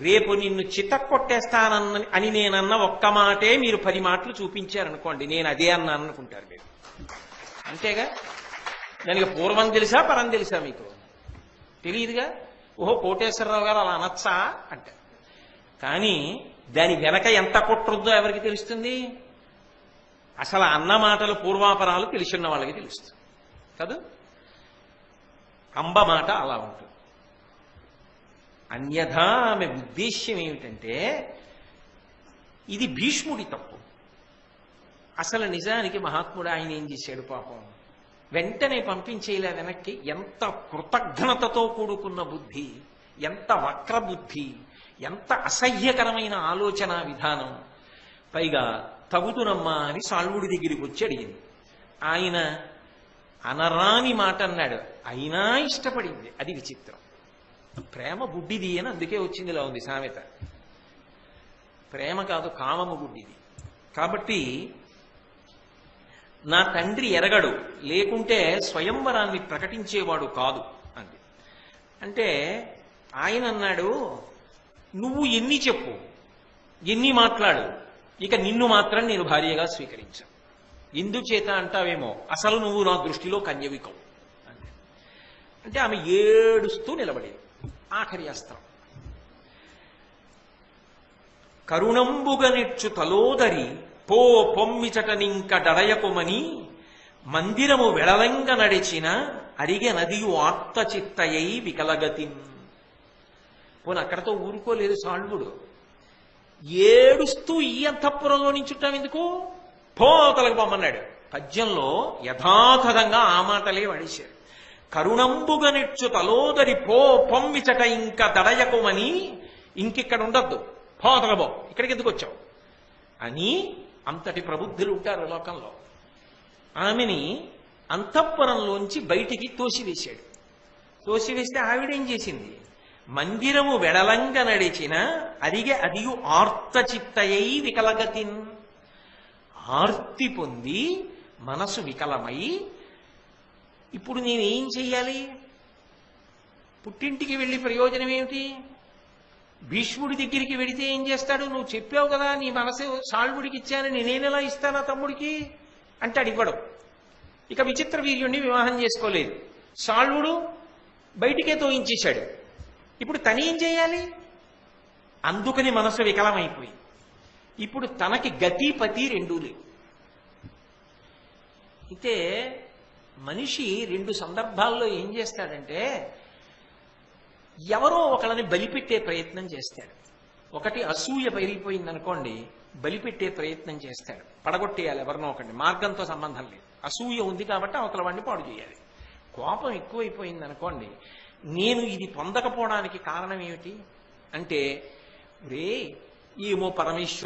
రేపు నిన్ను చిత కొట్టేస్తానన్న అని నేనన్న ఒక్క మాటే మీరు 10 మాటలు చూపించారనుకోండి, నేను అదే అన్నాను అనుకుంటారు మీరు. అంతేగా? దానికి పూర్వం తెలుసా పరం తెలుసా? మీకు తెలియదుగా. ఓహో కోటేశ్వరరావు గారు అలా అనొచ్చా అంటే. కానీ దాని వెనక ఎంత కుట్రద్దో ఎవరికి తెలుస్తుంది? అసలు అన్న మాటలు పూర్వాపరాలు తెలిసిన వాళ్ళకి తెలుస్తుంది కదా. అంబ మాట అలా ఉంటుంది. అన్యథా ఆమె ఉద్దేశ్యం ఏమిటంటే ఇది భీష్ముడి తప్పు. అసలు నిజానికి మహాత్ముడు ఆయన ఏం చేశాడు పాపం? వెంటనే పంపించేలా వెనక్కి. ఎంత కృతజ్ఞతతో కూడుకున్న బుద్ధి, ఎంత వక్ర బుద్ధి, ఎంత అసహ్యకరమైన ఆలోచన విధానం. పైగా తగుతునమ్మా అని సాల్వుడి దగ్గరికి వచ్చి అడిగింది. ఆయన అనరాని మాట అన్నాడు, అయినా ఇష్టపడింది. అది విచిత్రం. ప్రేమ గుడ్డిది అని అందుకే వచ్చింది. ఇలా ఉంది సామెత. ప్రేమ కాదు, కామము గుడ్డిది. కాబట్టి నా తండ్రి ఎరగడు, లేకుంటే స్వయంవరాన్ని ప్రకటించేవాడు కాదు అంది. అంటే ఆయన అన్నాడు, నువ్వు ఎన్ని చెప్పు, ఎన్ని మాట్లాడు, ఇక నిన్ను మాత్రం నేను భార్యగా స్వీకరించాను. ఎందుచేత అంటావేమో, అసలు నువ్వు నా దృష్టిలో కన్యవికవు అంతే. అంటే ఆమె ఏడుస్తూ నిలబడేది. ఆఖరి అస్త్రం, కరుణంబుగనెచ్చు తలోదరి పో పొమ్మిచటనింక డడయకుమని మందిరము వెడలంగ నడిచిన అరిగె నదియు ఆర్త చిత్తయై వికలగతిన్. పోనీ అక్కడతో ఊరుకోలేదు సాల్వుడు. ఏడుస్తూ ఈ అంతఃపురంలో నించుంటాం ఎందుకు, పోతలకు పొమ్మన్నాడు. పద్యంలో యథాతథంగా ఆ మాటలే వాడేశారు. కరుణంబుగనెచ్చు తలోదరి పో పొమ్మిచట ఇంక దడయకుమని, ఇంకిక్కడ ఉండద్దు, పోతలబో, ఇక్కడికి ఎందుకు వచ్చావు అని అంతటి ప్రబుద్ధులు ఉంటారు లోకంలో. ఆమెని అంతఃపురంలోంచి బయటికి తోసివేశాడు. తోసివేస్తే ఆవిడేం చేసింది, మందిరము వెడలంగ నడిచిన అరిగె అదియు ఆర్తచిత్తయై వికలగతిన్. ఆర్తి పొంది మనసు వికలమై, ఇప్పుడు నేనేం చెయ్యాలి, పుట్టింటికి వెళ్ళి ప్రయోజనం ఏమిటి, భీష్ముడి దగ్గరికి వెడితే ఏం చేస్తాడు, నువ్వు చెప్పావు కదా నీ మనసు సాల్వుడికి ఇచ్చానని, నేనెలా ఇస్తానా తమ్ముడికి అంటాడు, ఇవ్వడు. ఇక విచిత్ర వీర్యుణ్ణి వివాహం చేసుకోలేదు, సాల్వుడు బయటికే తోయించేశాడు. ఇప్పుడు తనేం చేయాలి, అందుకని మనసు వికలమైపోయి ఇప్పుడు తనకి గతిపతి రెండూ లేవు. అయితే మనిషి రెండు సందర్భాల్లో ఏం చేస్తాడంటే, ఎవరో ఒకళ్ళని బలిపెట్టే ప్రయత్నం చేస్తాడు. ఒకటి అసూయ పెరిగిపోయిందనుకోండి, బలిపెట్టే ప్రయత్నం చేస్తాడు, పడగొట్టేయాలి ఎవరినో ఒకటి, మార్గంతో సంబంధం లేదు, అసూయ ఉంది కాబట్టి అవతల వాడిని పాడు చేయాలి. కోపం ఎక్కువైపోయింది అనుకోండి, నేను ఇది పొందకపోవడానికి కారణం ఏమిటి అంటే, రే ఏమో పరమేశ్వరు